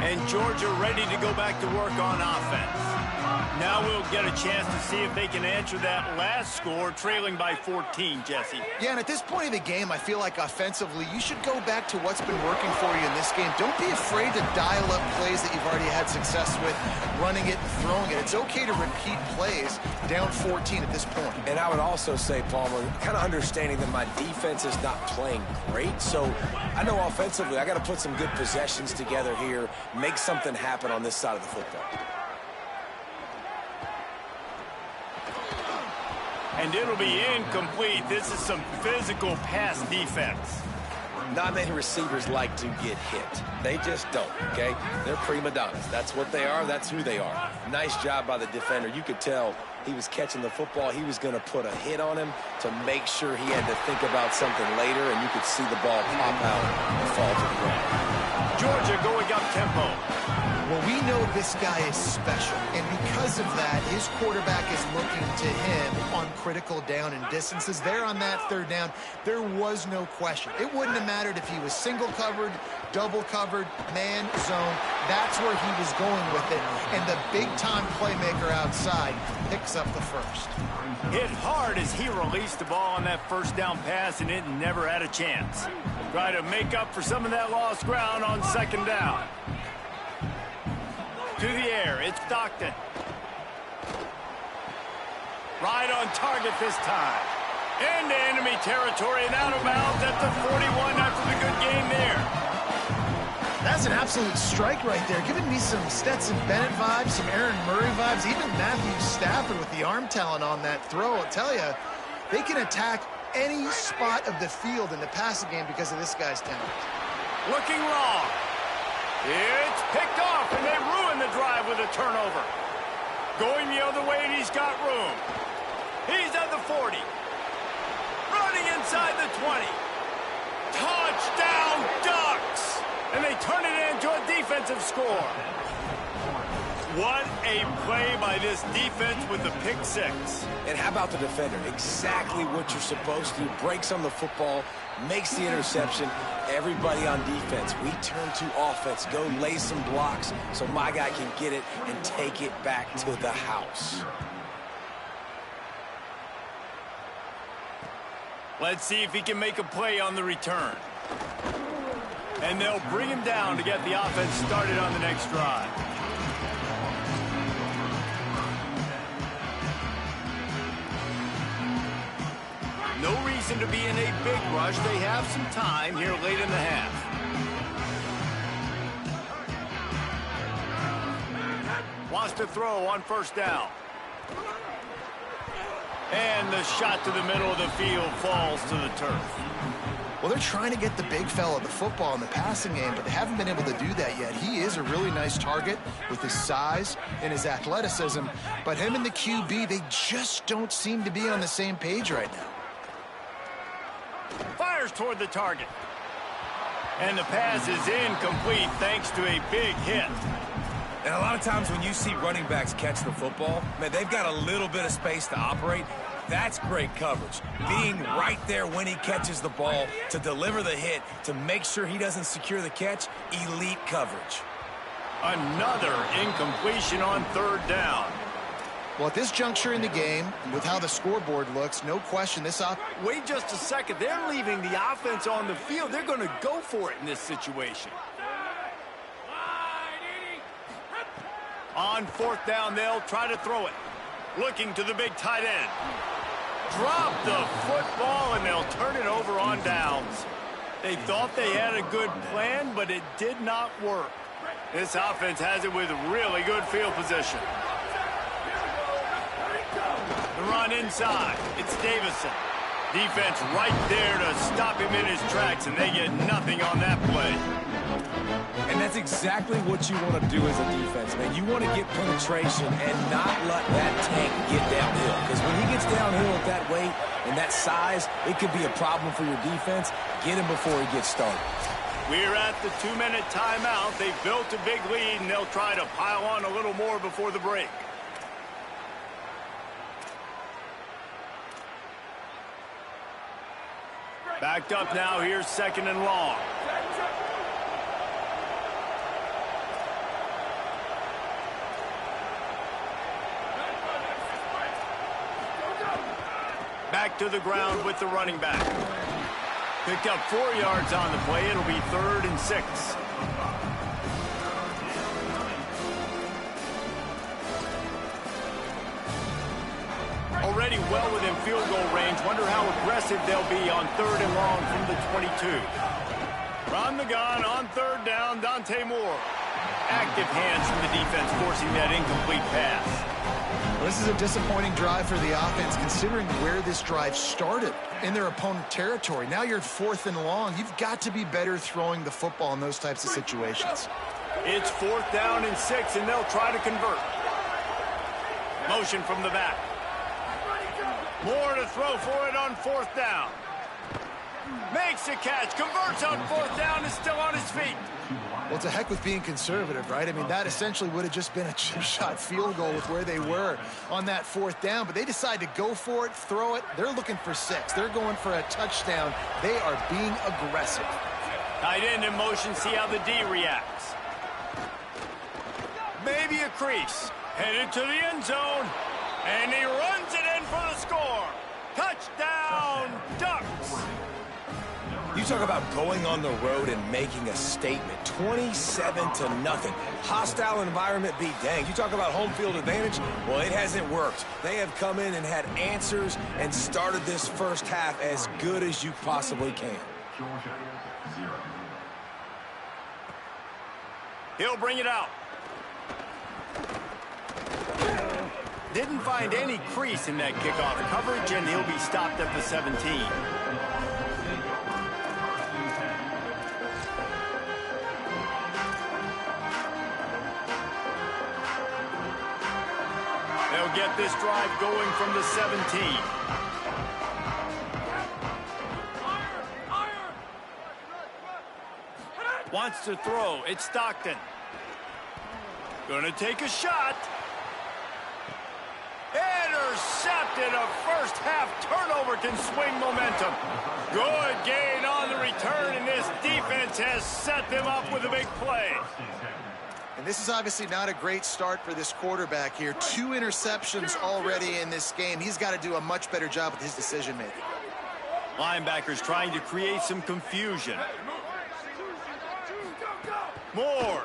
And Georgia ready to go back to work on offense. Now we'll get a chance to see if they can answer that last score, trailing by 14, Jesse. Yeah, and at this point of the game, I feel like offensively, you should go back to what's been working for you in this game. Don't be afraid to dial up plays that you've already had success with, running it and throwing it. It's okay to repeat plays down 14 at this point. And I would also say, Palmer, kind of understanding that my defense is not playing great, so I know offensively I got to put some good possessions together here, make something happen on this side of the football. And it'll be incomplete. This is some physical pass defense. Not many receivers like to get hit. They just don't, okay? They're prima donnas. That's what they are. That's who they are. Nice job by the defender. You could tell he was catching the football. He was going to put a hit on him to make sure he had to think about something later, and you could see the ball pop out and fall to the ground. Georgia going up tempo. Well, we know this guy is special, and because of that, his quarterback is looking to him on critical down and distances. There on that third down, there was no question. It wouldn't have mattered if he was single covered, double covered, man, zone. That's where he was going with it, and the big-time playmaker outside picks up the first. Hit hard as he released the ball on that first down pass, and it never had a chance. Try to make up for some of that lost ground on second down. To the air, it's Stockton. Right on target this time. Into enemy territory and out of bounds at the 41 after the good game there. That's an absolute strike right there, giving me some Stetson Bennett vibes, some Aaron Murray vibes, even Matthew Stafford with the arm talent on that throw. I'll tell you, they can attack any spot of the field in the passing game because of this guy's talent. Looking long. It's picked off, and they ruin the drive with a turnover. Going the other way, and he's got room. He's at the 40. Running inside the 20. Touchdown, Ducks! And they turn it into a defensive score. What a play by this defense with the pick six. And how about the defender? Exactly what you're supposed to do. Breaks on the football, makes the interception. Everybody on defense, we turn to offense. Go lay some blocks so my guy can get it and take it back to the house. Let's see if he can make a play on the return. And they'll bring him down to get the offense started on the next drive. No reason to be in a big rush. They have some time here late in the half. Wants to throw on first down. And the shot to the middle of the field falls to the turf. Well, they're trying to get the big fella the football in the passing game, but they haven't been able to do that yet. He is a really nice target with his size and his athleticism, but him and the QB, they just don't seem to be on the same page right now. Fires toward the target. And the pass is incomplete thanks to a big hit. And a lot of times when you see running backs catch the football, man, they've got a little bit of space to operate. That's great coverage. Being right there when he catches the ball to deliver the hit, to make sure he doesn't secure the catch, elite coverage. Another incompletion on third down. Well, at this juncture in the game, with how the scoreboard looks, no question this Wait just a second. They're leaving the offense on the field. They're going to go for it in this situation. On fourth down, they'll try to throw it. Looking to the big tight end. Drop the football, and they'll turn it over on downs. They thought they had a good plan, but it did not work. This offense has it with really good field position. The run inside. It's Davison. Defense right there to stop him in his tracks, and they get nothing on that play. And that's exactly what you want to do as a defense, man. You want to get penetration and not let that tank get downhill. Because when he gets downhill at that weight and that size, it could be a problem for your defense. Get him before he gets started. We're at the 2-minute timeout. They've built a big lead, and they'll try to pile on a little more before the break. Backed up now. Here's second and long. Back to the ground with the running back. Picked up 4 yards on the play. It'll be 3rd and 6. Already well within field goal range. Wonder how aggressive they'll be on 3rd and long from the 22. From the gun on 3rd down, Dante Moore. Active hands from the defense forcing that incomplete pass. This is a disappointing drive for the offense, considering where this drive started in their opponent territory. Now you're at 4th and long. You've got to be better throwing the football in those types of situations. It's 4th down and 6, and they'll try to convert. Motion from the back. Moore to throw for it on 4th down. Makes the catch, converts on 4th down, is still on his feet. Well, to heck with being conservative, right? I mean, that essentially would have just been a chip shot field goal with where they were on that 4th down, but they decide to go for it, throw it. They're looking for 6. They're going for a touchdown. They are being aggressive. Tight end in motion, see how the D reacts. Maybe a crease. Headed to the end zone. And he runs it in for the score. Touchdown, Ducks. You talk about going on the road and making a statement. 27-0. Hostile environment be danged. You talk about home field advantage. Well, it hasn't worked. They have come in and had answers and started this first half as good as you possibly can. Georgia, 0. He'll bring it out. Didn't find any crease in that kickoff coverage, and he'll be stopped at the 17. They'll get this drive going from the 17. Wants to throw. It's Stockton. Gonna take a shot. Intercepted. A first half turnover can swing momentum. Good gain on the return, and this defense has set them up with a big play. And this is obviously not a great start for this quarterback here. 2 interceptions already in this game. He's got to do a much better job with his decision-making. Linebackers trying to create some confusion. Moore.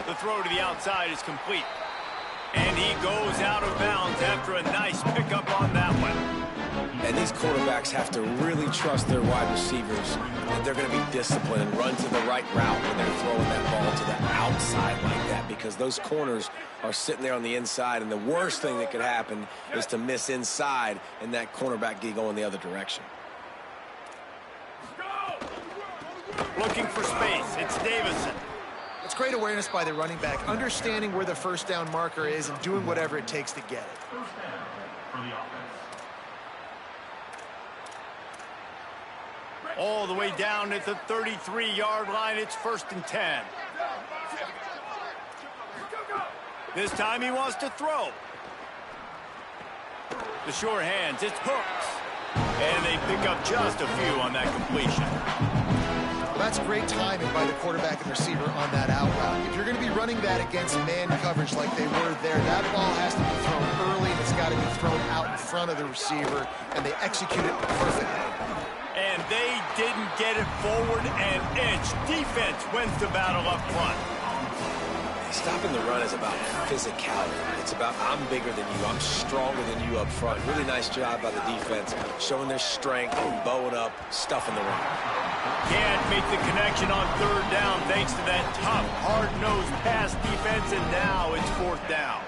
The throw to the outside is complete. And he goes out of bounds after a nice pickup on that one. And these quarterbacks have to really trust their wide receivers that they're going to be disciplined and run to the right route when they're throwing that ball to the outside like that, because those corners are sitting there on the inside, and the worst thing that could happen is to miss inside and that cornerback get going the other direction. Looking for space. It's Davison. It's great awareness by the running back, understanding where the first down marker is and doing whatever it takes to get it. First down for the offense. All the way down at the 33-yard line. It's 1st and 10. This time he wants to throw. The short hands. It's Hooks. And they pick up just a few on that completion. Well, that's great timing by the quarterback and receiver on that out route. If you're going to be running that against man coverage like they were there, that ball has to be thrown early, and it's got to be thrown out in front of the receiver, and they execute it perfectly. And they didn't get it forward an inch. Defense wins the battle up front. Stopping the run is about physicality. It's about I'm bigger than you, I'm stronger than you up front. Really nice job by the defense, showing their strength, bowing up, stuffing the run. Can't make the connection on 3rd down thanks to that tough, hard-nosed pass defense, and now it's 4th down.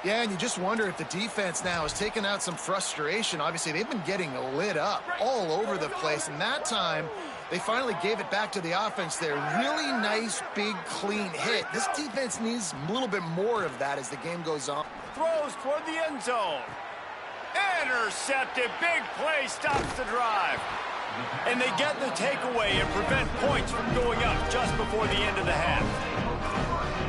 Yeah, and you just wonder if the defense now is taking out some frustration. Obviously, they've been getting lit up all over the place, and that time they finally gave it back to the offense there. Really nice, big, clean hit. This defense needs a little bit more of that as the game goes on. Throws toward the end zone. Intercepted. Big play stops the drive. And they get the takeaway and prevent points from going up just before the end of the half.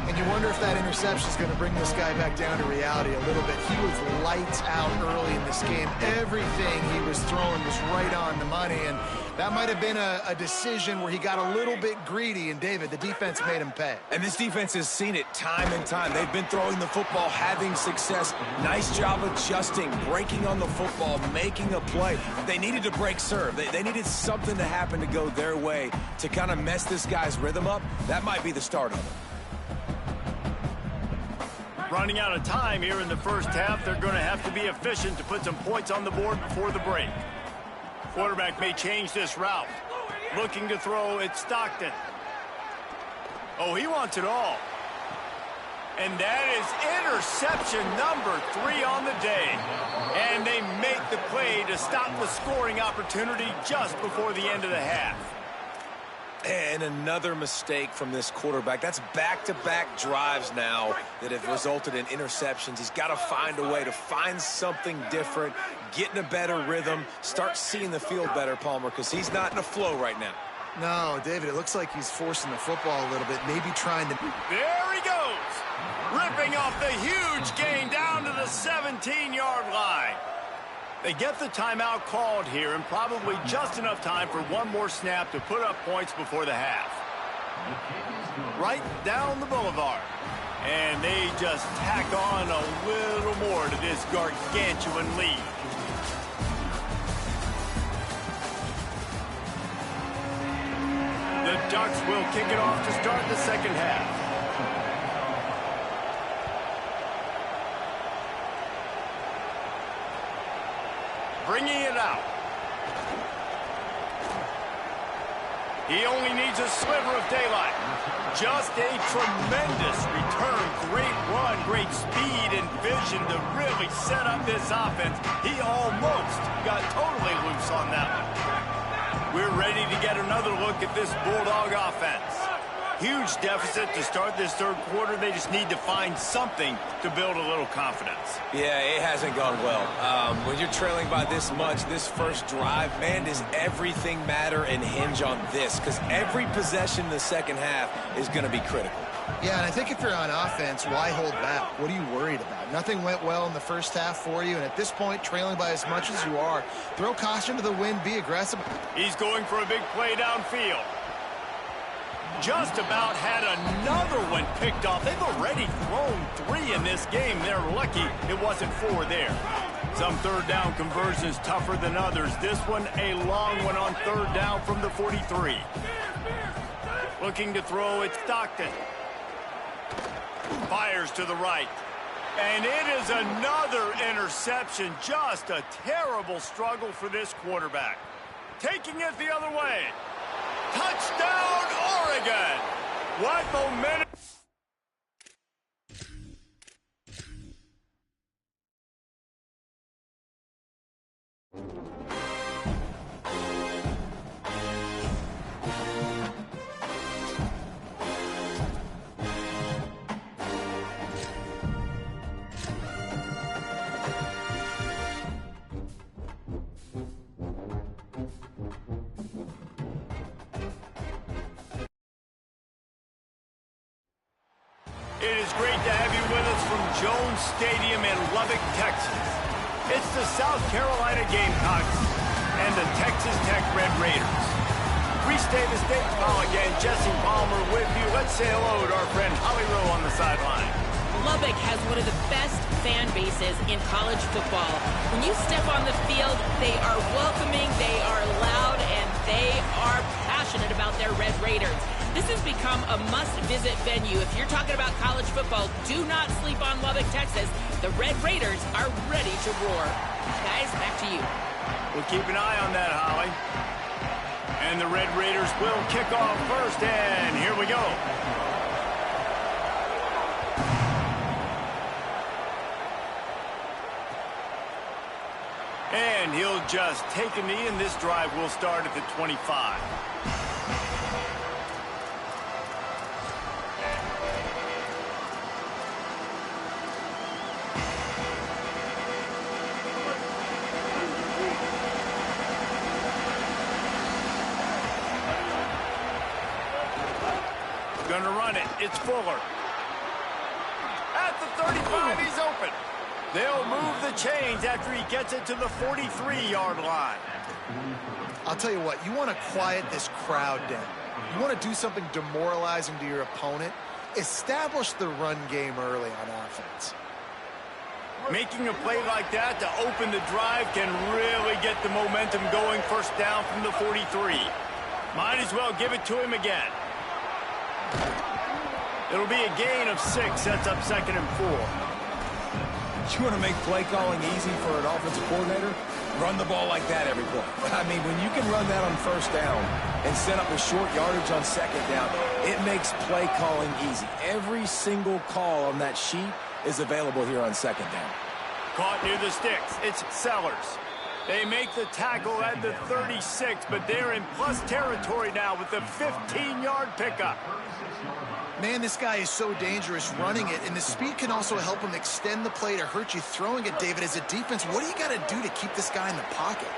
And you wonder if that interception is going to bring this guy back down to reality a little bit. He was lights out early in this game. Everything he was throwing was right on the money, and that might have been a decision where he got a little bit greedy, and David, the defense made him pay. And this defense has seen it time and time. They've been throwing the football, having success. Nice job adjusting, breaking on the football, making a play. They needed to break serve. They needed something to happen to go their way to kind of mess this guy's rhythm up. That might be the start of it. Running out of time here in the first half. They're going to have to be efficient to put some points on the board before the break. Quarterback may change this route. Looking to throw, it's Stockton. Oh, he wants it all. And that is interception number 3 on the day. And they make the play to stop the scoring opportunity just before the end of the half. And another mistake from this quarterback. That's back-to-back drives now that have resulted in interceptions. He's got to find a way to find something different, get in a better rhythm, start seeing the field better, Palmer, because he's not in a flow right now. No, David, it looks like he's forcing the football a little bit, maybe trying to... There he goes, ripping off the huge gain down to the 17-yard line. They get the timeout called here, and probably just enough time for one more snap to put up points before the half. Right down the boulevard. And they just tack on a little more to this gargantuan lead. The Ducks will kick it off to start the second half. Bringing it out. He only needs a sliver of daylight. Just a tremendous return. Great run, great speed and vision to really set up this offense. He almost got totally loose on that one. We're ready to get another look at this Bulldog offense. Huge deficit to start this third quarter. They just need to find something to build a little confidence. Yeah, it hasn't gone well. When you're trailing by this much, this first drive, man, does everything matter and hinge on this? Because every possession in the second half is going to be critical. Yeah, and I think if you're on offense, why hold back? What are you worried about? Nothing went well in the first half for you, and at this point, trailing by as much as you are, throw caution to the wind, be aggressive. He's going for a big play downfield. Just about had another one picked off. They've already thrown 3 in this game. They're lucky it wasn't 4 there. Some third down conversions tougher than others. This one a long one on third down from the 43. Looking to throw it, Stockton. Fires to the right. And it is another interception. Just a terrible struggle for this quarterback. Taking it the other way. Touchdown, Oregon! What momentum! It is great to have you with us from Jones Stadium in Lubbock, Texas. It's the South Carolina Gamecocks and the Texas Tech Red Raiders. Restate the state call again. Jesse Palmer with you. Let's say hello to our friend Holly Rowe on the sideline. Lubbock has one of the best fan bases in college football. When you step on the field, they are welcoming, they are loud, and they are passionate about their Red Raiders. This has become a must-visit venue. If you're talking about college football, do not sleep on Lubbock, Texas. The Red Raiders are ready to roar. Guys, back to you. We'll keep an eye on that, Holly. And the Red Raiders will kick off first, and here we go. And he'll just take a knee, and this drive will start at the 25. Gonna run it. It's Fuller. At the 35, he's open. They'll move the chains after he gets it to the 43-yard line. I'll tell you what, you want to quiet this crowd down. You want to do something demoralizing to your opponent. Establish the run game early on offense. Making a play like that to open the drive can really get the momentum going. First down from the 43. Might as well give it to him again. It'll be a gain of 6, sets up 2nd and 4. You want to make play calling easy for an offensive coordinator? Run the ball like that every play. I mean, when you can run that on first down and set up a short yardage on second down, it makes play calling easy. Every single call on that sheet is available here on second down. Caught near the sticks. It's Sellers. They make the tackle at the 36, but they're in plus territory now with the 15-yard pickup. Man, this guy is so dangerous running it, and the speed can also help him extend the play to hurt you throwing it, David. As a defense, what do you got to do to keep this guy in the pocket?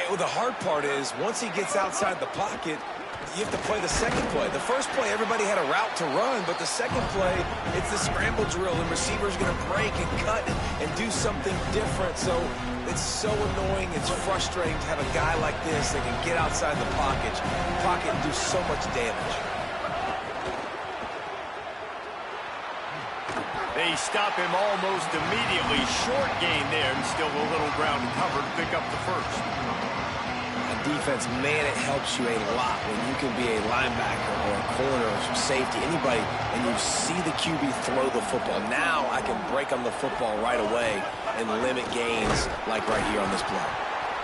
Well, the hard part is once he gets outside the pocket, you have to play the second play. The first play, everybody had a route to run, but the second play, it's the scramble drill, and receivers going to break and cut and do something different. So it's so annoying. It's frustrating to have a guy like this that can get outside the pocket and do so much damage. They stop him almost immediately. Short gain there, and still a little ground to cover to pick up the first. Defense, man, it helps you a lot when you can be a linebacker or a corner or safety, anybody, and you see the QB throw the football. Now I can break on the football right away and limit gains like right here on this play.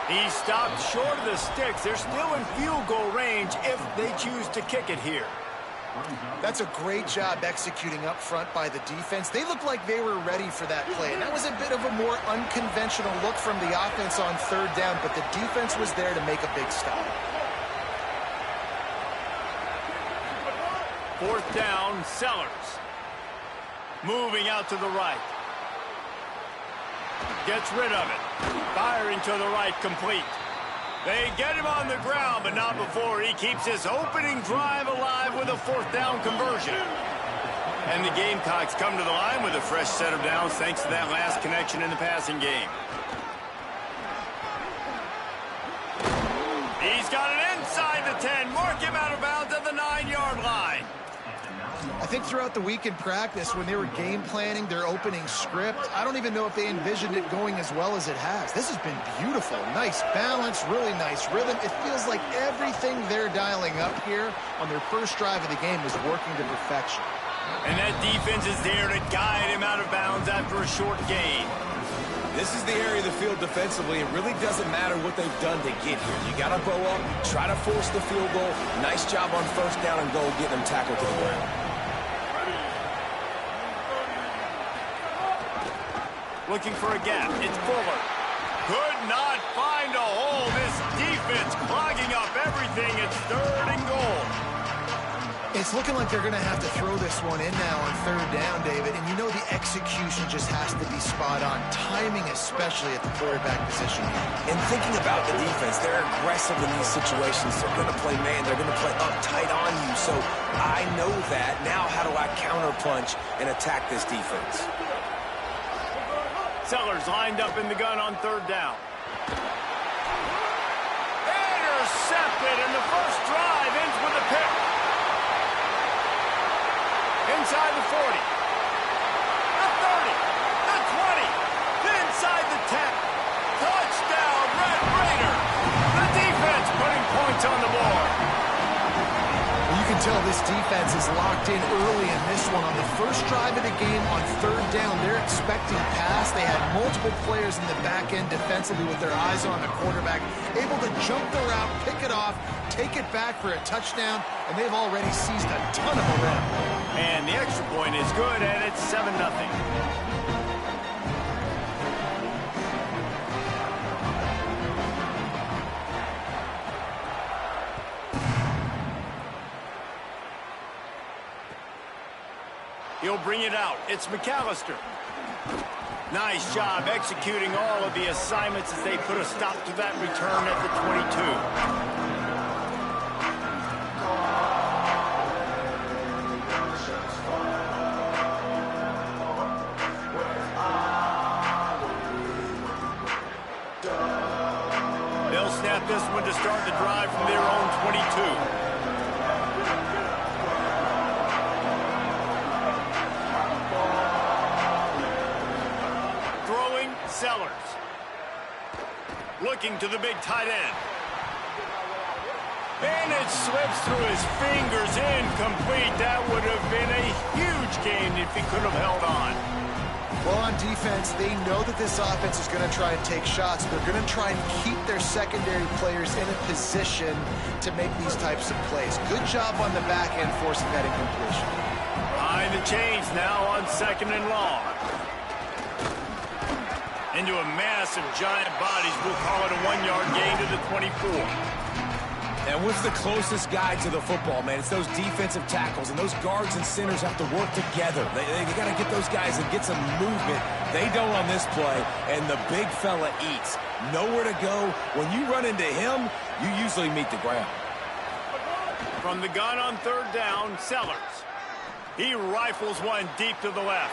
He stopped short of the sticks. They're still in field goal range if they choose to kick it here. That's a great job executing up front by the defense. They looked like they were ready for that play. And that was a bit of a more unconventional look from the offense on third down, but the defense was there to make a big stop. Fourth down, Sellers. Moving out to the right. Gets rid of it. Firing to the right, complete. They get him on the ground, but not before he keeps his opening drive alive with a fourth down conversion. And the Gamecocks come to the line with a fresh set of downs thanks to that last connection in the passing game. He's got it inside the 10. Mark him out of bounds at the 9-yard line. I think throughout the week in practice, when they were game planning their opening script, I don't even know if they envisioned it going as well as it has. This has been beautiful. Nice balance, really nice rhythm. It feels like everything they're dialing up here on their first drive of the game is working to perfection. And that defense is there to guide him out of bounds after a short gain. This is the area of the field defensively. It really doesn't matter what they've done to get here. You got to bow up, try to force the field goal. Nice job on first down and goal, getting them tackled to the ground. Looking for a gap. It's Fuller. Could not find a hole. This defense clogging up everything. It's third and goal. It's looking like they're going to have to throw this one in now on third down, David. And you know the execution just has to be spot on. Timing, especially at the quarterback position. And thinking about the defense, they're aggressive in these situations. They're going to play man. They're going to play up tight on you. So I know that. Now how do I counterpunch and attack this defense? Sellers lined up in the gun on third down. Intercepted, and the first drive ends with a pick. Inside the 40. The 30. The 20. Inside the 10. Touchdown, Red Raider. The defense putting points on the board. You can tell this defense is locked in early in this one. On the first drive of the game on third down, they're expecting pass. They had multiple players in the back end defensively with their eyes on the quarterback, able to jump the route, pick it off, take it back for a touchdown, and they've already seized a ton of momentum. And the extra point is good, and it's 7-0. He'll bring it out. It's McAllister. Nice job executing all of the assignments as they put a stop to that return at the 22. They'll snap this one to start the drive from their own 22. Sellers. Looking to the big tight end. And it slips through his fingers, incomplete. That would have been a huge gain if he could have held on. Well, on defense, they know that this offense is going to try and take shots. They're going to try and keep their secondary players in a position to make these types of plays. Good job on the back end forcing that incompletion. Behind the chains now on second and long. Into a mass of giant bodies. We'll call it a 1-yard gain to the 24. And what's the closest guy to the football, man? It's those defensive tackles, and those guards and centers have to work together. They got to get those guys and get some movement. They don't on this play, and the big fella eats. Nowhere to go. When you run into him, you usually meet the ground. From the gun on third down, Sellers. He rifles one deep to the left.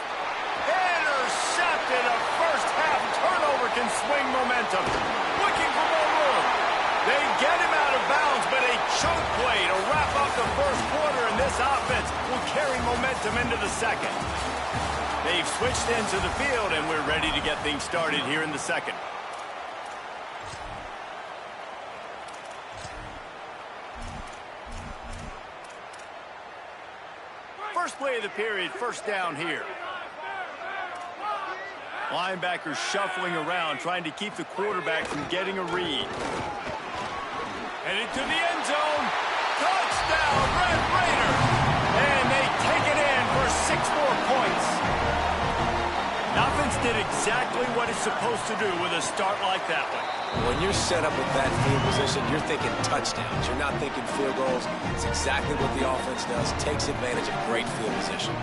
Intercepted. A first-half turnover can swing momentum. Looking for more room. They get him out of bounds, but a choke play to wrap up the first quarter, and this offense will carry momentum into the second. They've switched into the field, and we're ready to get things started here in the second. First play of the period, first down here. Linebackers shuffling around, trying to keep the quarterback from getting a read. Headed to the end zone. Touchdown, Red Raiders! And they take it in for 6 more points. The offense did exactly what it's supposed to do with a start like that one. When you're set up with that field position, you're thinking touchdowns. You're not thinking field goals. It's exactly what the offense does. Takes advantage of great field position.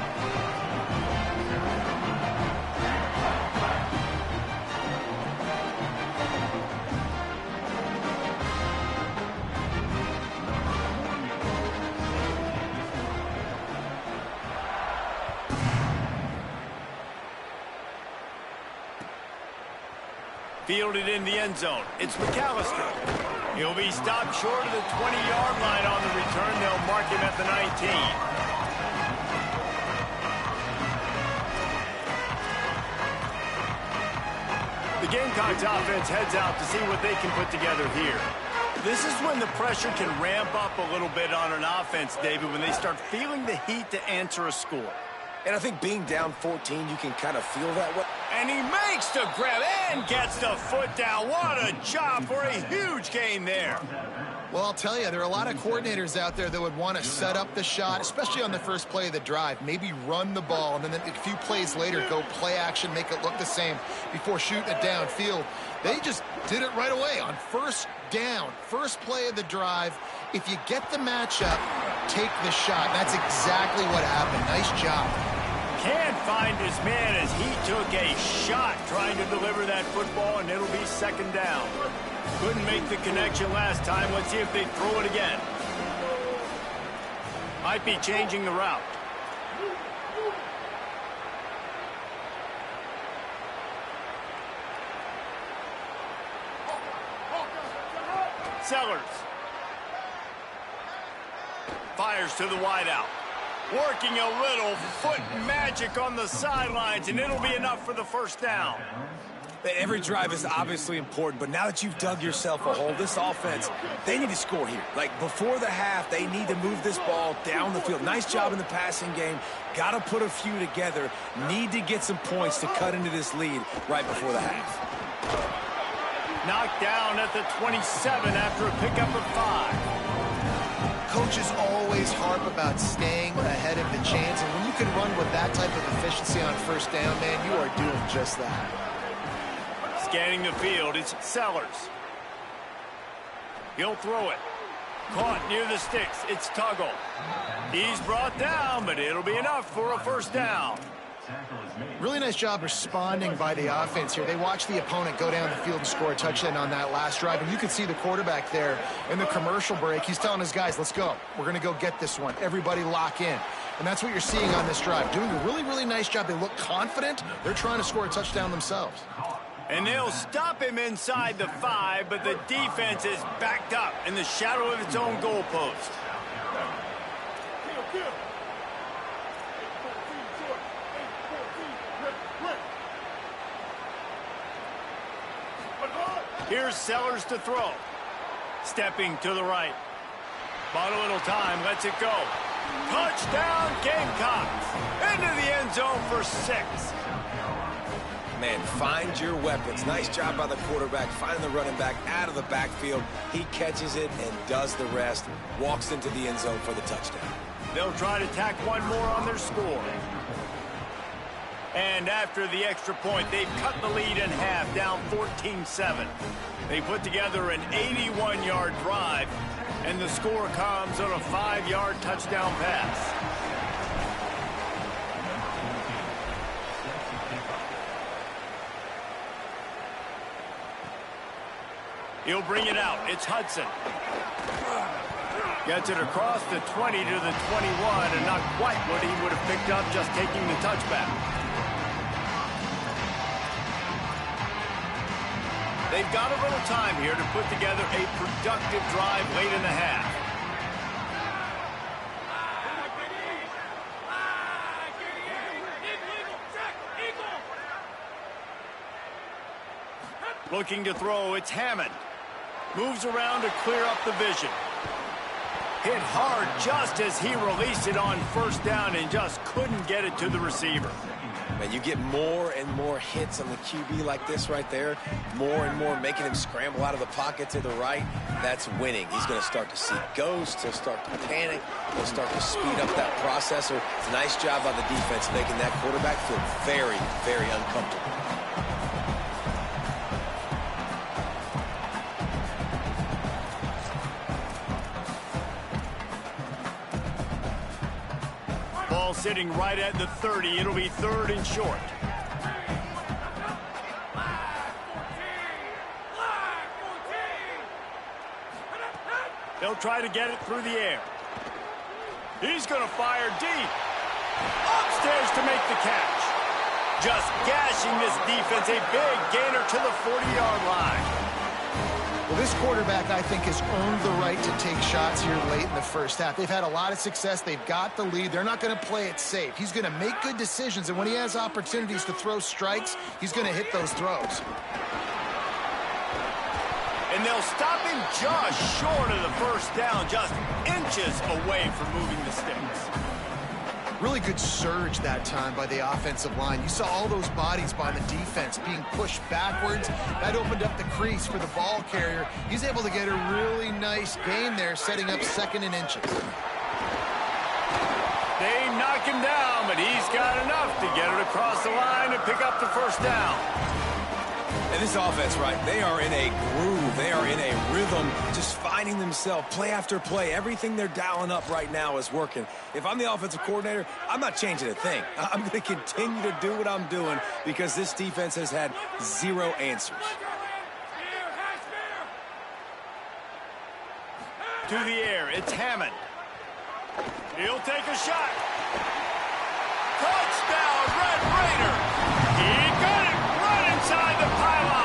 Fielded in the end zone. It's McAllister. He'll be stopped short of the 20-yard line on the return. They'll mark him at the 19. The Gamecocks offense heads out to see what they can put together here. This is when the pressure can ramp up a little bit on an offense, David, when they start feeling the heat to answer a score. And I think being down 14, you can kind of feel that way. And he makes the grab and gets the foot down. What a job for a huge gain there. Well, I'll tell you, there are a lot of coordinators out there that would want to set up the shot, especially on the first play of the drive, maybe run the ball, and then a few plays later go play action, make it look the same before shooting it downfield. They just did it right away on first down, first play of the drive. If you get the matchup, take the shot. That's exactly what happened. Nice job. Can't find his man as he took a shot trying to deliver that football, and it'll be second down. Couldn't make the connection last time. Let's see if they throw it again. Might be changing the route. Sellers. Fires to the wideout. Working a little foot magic on the sidelines, and it'll be enough for the first down. Every drive is obviously important, but now that you've dug yourself a hole, this offense, they need to score here. Like, before the half, they need to move this ball down the field. Nice job in the passing game. Got to put a few together. Need to get some points to cut into this lead right before the half. Knocked down at the 27 after a pickup of 5. Coaches always harp about staying ahead of the chains, and when you can run with that type of efficiency on first down, man, you are doing just that. Scanning the field, it's Sellers. He'll throw it. Caught near the sticks, it's Tuggle. He's brought down, but it'll be enough for a first down. Really nice job responding by the offense here. They watched the opponent go down the field and score a touchdown on that last drive, and you can see the quarterback there in the commercial break. He's telling his guys, let's go. We're going to go get this one. Everybody lock in. And that's what you're seeing on this drive. Doing a really, really nice job. They look confident. They're trying to score a touchdown themselves. And they'll stop him inside the 5, but the defense is backed up in the shadow of its own goalpost. Here's Sellers to throw. Stepping to the right. Bought a little time, lets it go. Touchdown, Gamecocks. Into the end zone for 6. Man, find your weapons. Nice job by the quarterback, finding the running back out of the backfield. He catches it and does the rest. Walks into the end zone for the touchdown. They'll try to tack one more on their score. And after the extra point, they've cut the lead in half, down 14-7. They put together an 81-yard drive, and the score comes on a 5-yard touchdown pass. He'll bring it out. It's Hudson. Gets it across the 20 to the 21, and not quite what he would have picked up just taking the touchback. They've got a little time here to put together a productive drive late in the half. Looking to throw, it's Hammond. Moves around to clear up the vision. Hit hard just as he released it on first down and just couldn't get it to the receiver. Man, you get more and more hits on the QB like this right there. More and more making him scramble out of the pocket to the right. That's winning. He's going to start to see ghosts. He'll start to panic. He'll start to speed up that processor. It's a nice job by the defense making that quarterback feel very, very uncomfortable. Ball sitting right at the 30. It'll be third and short. They'll try to get it through the air. He's going to fire deep. Upstairs to make the catch. Just gashing this defense. A big gainer to the 40-yard line. Well, this quarterback, I think, has earned the right to take shots here late in the first half. They've had a lot of success. They've got the lead. They're not going to play it safe. He's going to make good decisions, and when he has opportunities to throw strikes, he's going to hit those throws. And they'll stop him just short of the first down, just inches away from moving the sticks. Really good surge that time by the offensive line. You saw all those bodies by the defense being pushed backwards. That opened up the crease for the ball carrier. He's able to get a really nice gain there, setting up second and inches. They knock him down, but he's got enough to get it across the line and pick up the first down. And this offense, right, they are in a groove. They are in a rhythm, just finding themselves play after play. Everything they're dialing up right now is working. If I'm the offensive coordinator, I'm not changing a thing. I'm going to continue to do what I'm doing because this defense has had zero answers. To the air, it's Hammond. He'll take a shot. Touchdown, Red Raider. He got it right inside the pylon.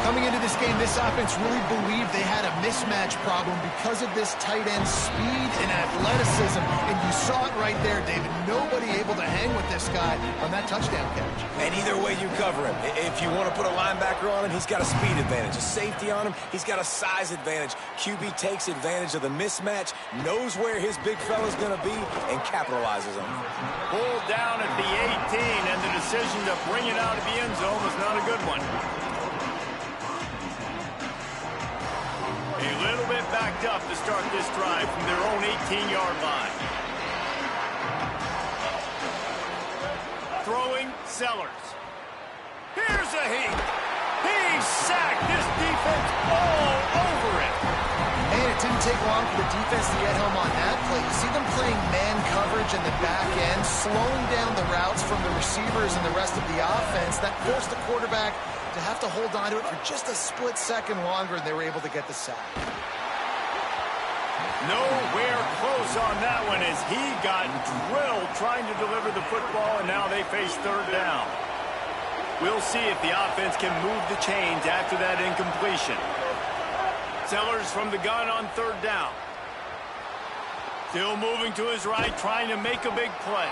Coming into this game, this offense really believed they had a mismatch problem because of this tight end speed and athleticism. And you saw it right there, David. Nobody able to hang with this guy on that touchdown catch. And either way you cover him, if you want to put a linebacker on him, he's got a speed advantage. A safety on him, he's got a size advantage. QB takes advantage of the mismatch, knows where his big fella's going to be, and capitalizes on it. Pulled down at the 18, and the decision to bring it out of the end zone was not a good one. A little bit backed up to start this drive from their own 18-yard line. Throwing, Sellers. Here's a heat. He sacked this defense all over it. And it didn't take long for the defense to get home on that play. You see them playing man coverage in the back end, slowing down the routes from the receivers and the rest of the offense. That forced the quarterback to have to hold on to it for just a split second longer, and they were able to get the sack. Nowhere close on that one as he got drilled trying to deliver the football, and now they face third down. We'll see if the offense can move the chains after that incompletion. Sellers from the gun on third down. Still moving to his right, trying to make a big play.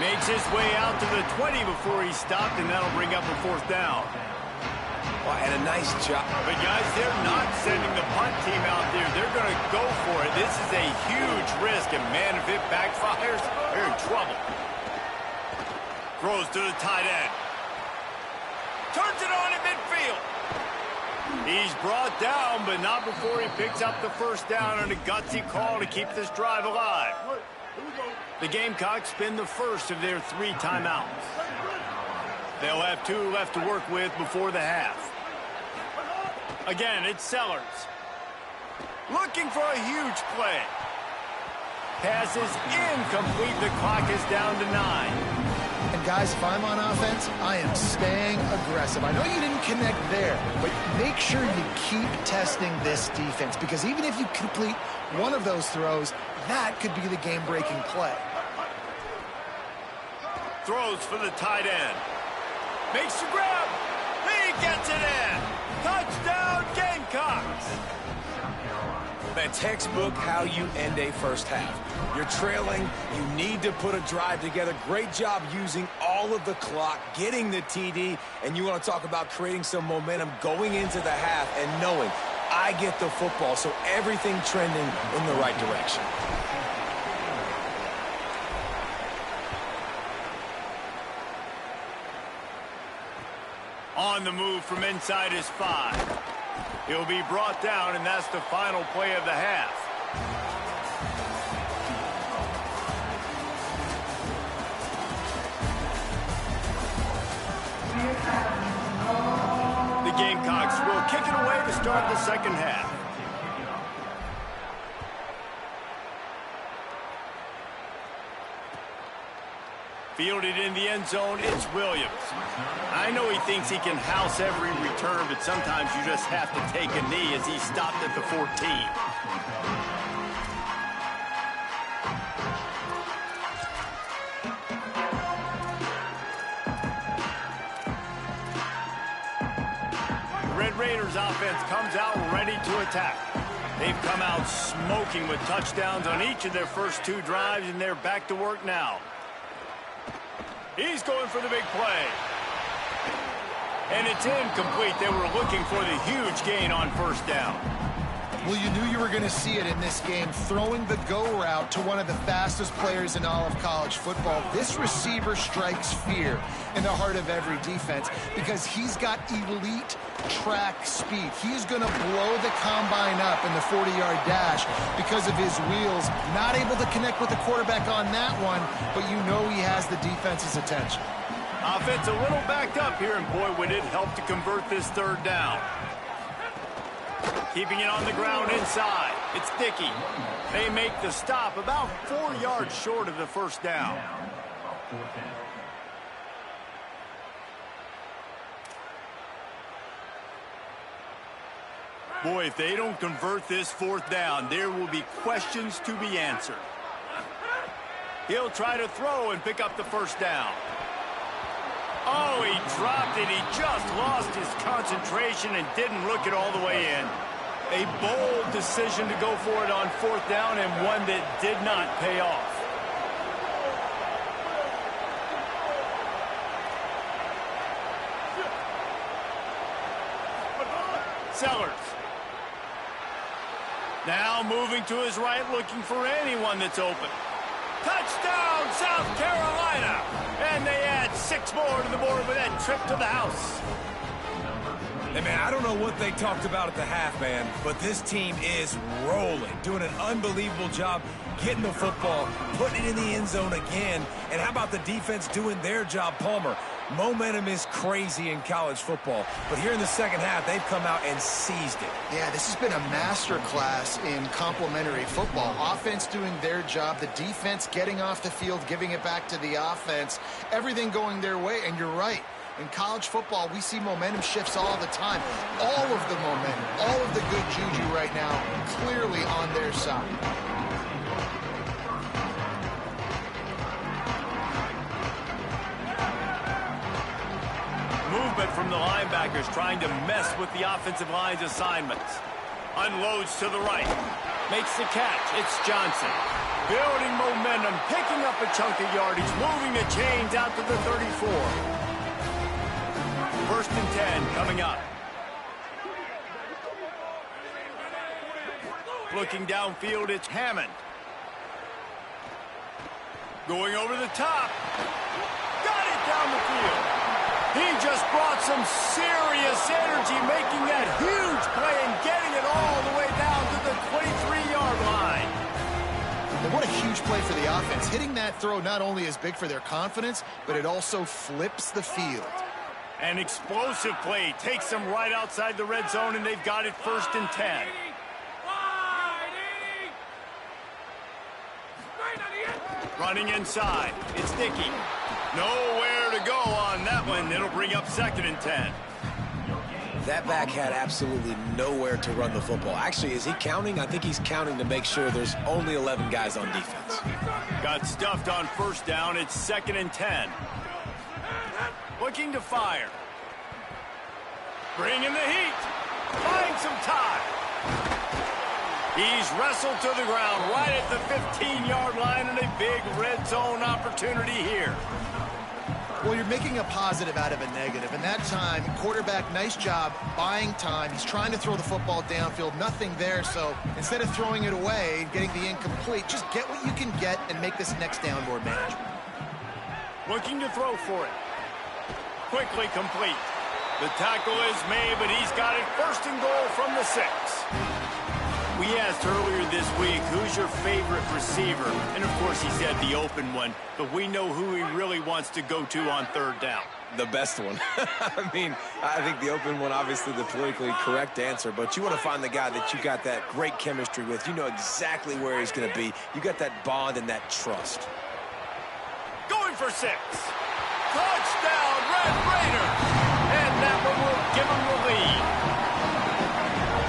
Makes his way out to the 20 before he stopped, and that'll bring up a fourth down. Well, and a nice job. But, guys, they're not sending the punt team out there. They're going to go for it. This is a huge risk, and, man, if it backfires, they're in trouble. Throws to the tight end. Turns it on at midfield. He's brought down, but not before he picks up the first down on a gutsy call to keep this drive alive. The Gamecocks spend the first of their 3 timeouts. They'll have 2 left to work with before the half. Again, it's Sellers. Looking for a huge play. Pass is incomplete. The clock is down to 9. And And guys, if I'm on offense, I am staying aggressive. I know you didn't connect there, but make sure you keep testing this defense, because even if you complete one of those throws, that could be the game-breaking play. Throws for the tight end. Makes the grab. He gets it in. Touchdown, Gamecocks. Man, textbook how you end a first half. You're trailing. You need to put a drive together. Great job using all of the clock, getting the TD, and you want to talk about creating some momentum going into the half and knowing I get the football, so everything trending in the right direction. On the move from inside his 5. He'll be brought down, and that's the final play of the half. The Gamecocks will kick it away to start the second half. Fielded in the end zone, it's Williams. I know he thinks he can house every return, but sometimes you just have to take a knee as he stopped at the 14. The Red Raiders offense comes out ready to attack. They've come out smoking with touchdowns on each of their first 2 drives, and they're back to work now. He's going for the big play. And it's incomplete. They were looking for the huge gain on first down. Well, you knew you were going to see it in this game, throwing the go route to one of the fastest players in all of college football. This receiver strikes fear in the heart of every defense because he's got elite track speed. He's going to blow the combine up in the 40-yard dash because of his wheels. Not able to connect with the quarterback on that one, but you know he has the defense's attention. Offense a little backed up here, and boy, would it help to convert this third down. Keeping it on the ground inside. It's Dickey. They make the stop about 4 yards short of the first down. Boy, if they don't convert this fourth down, there will be questions to be answered. He'll try to throw and pick up the first down. Oh, he dropped it. He just lost his concentration and didn't look it all the way in. A bold decision to go for it on fourth down, and one that did not pay off. Sellers. Now moving to his right, looking for anyone that's open. Touchdown, South Carolina! And they add 6 more to the board with that trip to the house. Hey, man, I don't know what they talked about at the half, man, but this team is rolling, doing an unbelievable job getting the football, putting it in the end zone again. And how about the defense doing their job, Palmer? Momentum is crazy in college football, but here in the second half, they've come out and seized it. Yeah, this has been a master class in complementary football. Offense doing their job, the defense getting off the field, giving it back to the offense, everything going their way, and you're right. In college football, we see momentum shifts all the time. All of the momentum, all of the good juju right now, clearly on their side. Movement from the linebackers trying to mess with the offensive line's assignments. Unloads to the right. Makes the catch. It's Johnson. Building momentum, picking up a chunk of yardage, moving the chains out to the 34. First and 10 coming up. Looking downfield, it's Hammond. Going over the top. Got it down the field. He just brought some serious energy, making that huge play and getting it all the way down to the 23-yard line. And what a huge play for the offense. Hitting that throw not only is big for their confidence, but it also flips the field. An explosive play takes them right outside the red zone, and they've got it first and 10. Running inside, it's Dickey. Nowhere to go on that one. It'll bring up 2nd and 10. That back had absolutely nowhere to run the football. Actually, is he counting? I think he's counting to make sure there's only 11 guys on defense. Got stuffed on 1st down. It's 2nd and 10. Looking to fire. Bringing the heat. Buying some time. He's wrestled to the ground right at the 15-yard line, and a big red zone opportunity here. Well, you're making a positive out of a negative. And that time, quarterback, nice job buying time. He's trying to throw the football downfield. Nothing there. So instead of throwing it away, getting the incomplete, just get what you can get and make this next down more manageable. Looking to throw for it. Quickly complete. The tackle is made, but he's got it 1st and goal from the 6. We asked earlier this week, who's your favorite receiver? And, of course, he said the open one. But we know who he really wants to go to on 3rd down. The best one. I mean, I think the open one, obviously the politically correct answer, but you want to find the guy that you got that great chemistry with. You know exactly where he's going to be. You got that bond and that trust. Going for 6. Touchdown, Red Raiders! And that one will give him the lead.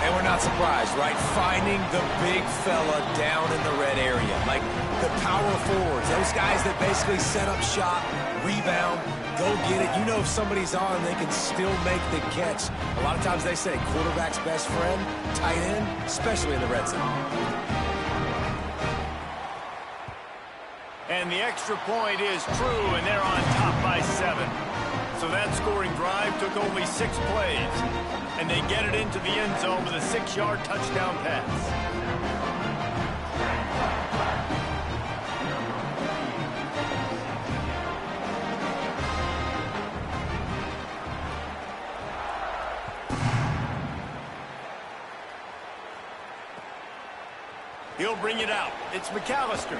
And we're not surprised, right? Finding the big fella down in the red area. Like the power forwards, those guys that basically set up shop, rebound, go get it. You know if somebody's on, they can still make the catch. A lot of times they say quarterback's best friend, tight end, especially in the red zone. And the extra point is true, and they're on top by 7. So that scoring drive took only 6 plays. And they get it into the end zone with a 6-yard touchdown pass. He'll bring it out. It's McAllister.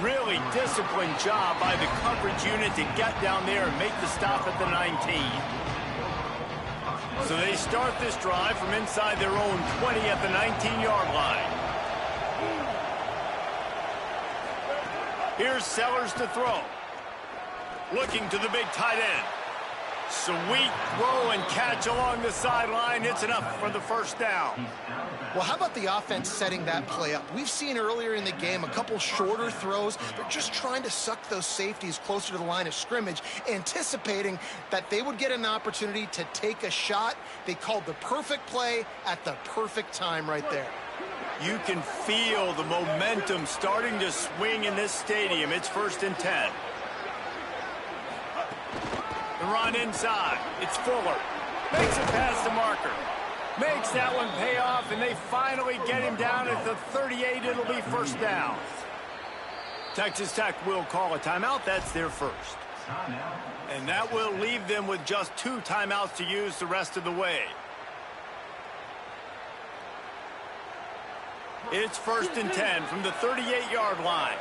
Really disciplined job by the coverage unit to get down there and make the stop at the 19. So they start this drive from inside their own 20 at the 19-yard line. Here's Sellers to throw. Looking to the big tight end. Sweet throw and catch along the sideline. It's enough for the 1st down. Well, how about the offense setting that play up? We've seen earlier in the game a couple shorter throws. They're just trying to suck those safeties closer to the line of scrimmage, anticipating that they would get an opportunity to take a shot. They called the perfect play at the perfect time right there. You can feel the momentum starting to swing in this stadium. It's 1st and 10. The run inside. It's Fuller. Makes it past the marker. Makes that one pay off, and they finally get him down at the 38. It'll be 1st down. Texas Tech will call a timeout. That's their 1st. And that will leave them with just 2 timeouts to use the rest of the way. It's 1st and 10 from the 38-yard line.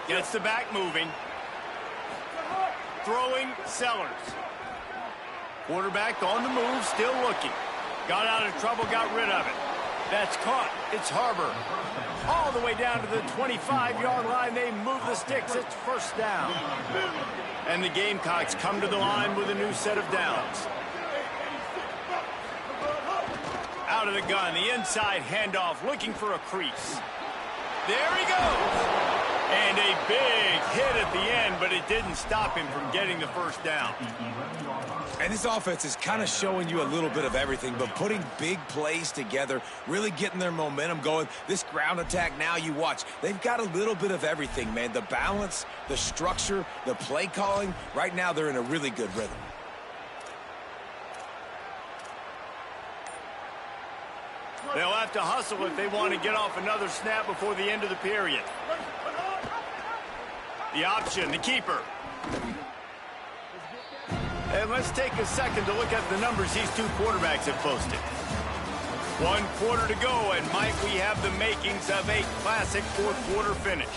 Gets the back moving. Throwing Sellers. Quarterback on the move, still looking. Got out of trouble, got rid of it. That's caught. It's Harbor. All the way down to the 25-yard line. They move the sticks. It's 1st down. And the Gamecocks come to the line with a new set of downs. Out of the gun, the inside handoff, looking for a crease. There he goes. And a big hit at the end, but it didn't stop him from getting the 1st down. And this offense is kind of showing you a little bit of everything, but putting big plays together, really getting their momentum going. This ground attack now, you watch. They've got a little bit of everything, man. The balance, the structure, the play calling. Right now, they're in a really good rhythm. They'll have to hustle if they want to get off another snap before the end of the period. The option, the keeper. And let's take a second to look at the numbers these 2 quarterbacks have posted. 1 quarter to go, and might we have the makings of a classic 4th quarter finish.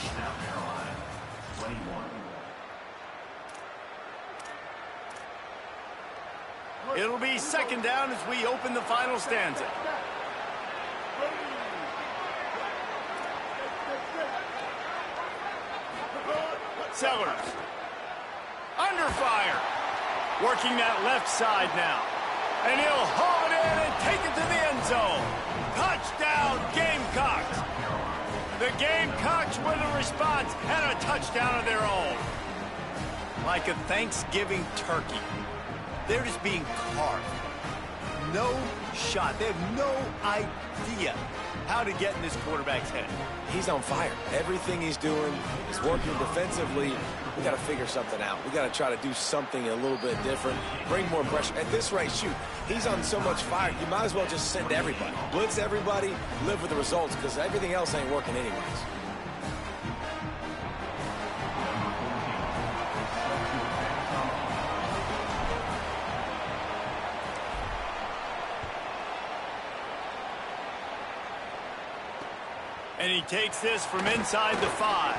It'll be 2nd down as we open the final stanza. Sellers. Under fire. Working that left side now. And he'll haul it in and take it to the end zone. Touchdown, Gamecocks. The Gamecocks with a response and a touchdown of their own. Like a Thanksgiving turkey. They're just being carved. No shot. They have no idea how to get in this quarterback's head. He's on fire. Everything he's doing is working defensively. We got to figure something out. We got to try to do something a little bit different. Bring more pressure. At this rate, shoot, he's on so much fire, you might as well just send everybody. Blitz everybody, live with the results, because everything else ain't working anyways. And he takes this from inside the 5.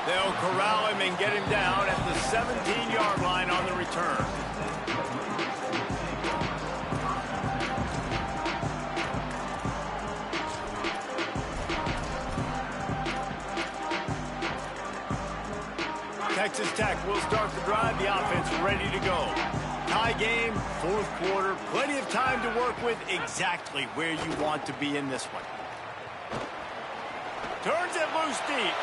They'll corral him and get him down at the 17-yard line on the return. Texas Tech will start the drive. The offense ready to go. Tie game, fourth quarter. Plenty of time to work with, exactly where you want to be in this one. Turns it loose deep.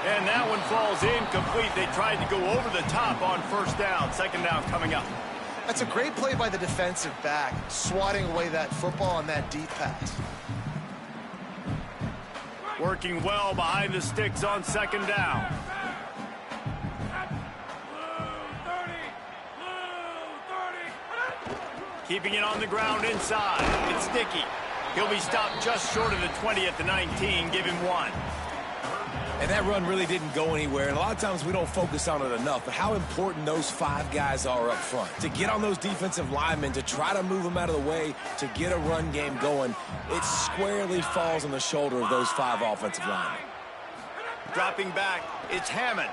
And that one falls incomplete. They tried to go over the top on first down. Second down coming up. That's a great play by the defensive back, swatting away that football on that deep pass. Working well behind the sticks on second down. Keeping it on the ground inside. It's sticky. He'll be stopped just short of the 20 at the 19. Give him 1. And that run really didn't go anywhere. And a lot of times we don't focus on it enough. But how important those 5 guys are up front. To get on those defensive linemen, to try to move them out of the way, to get a run game going, it squarely falls on the shoulder of those 5 offensive linemen. Dropping back, it's Hammond.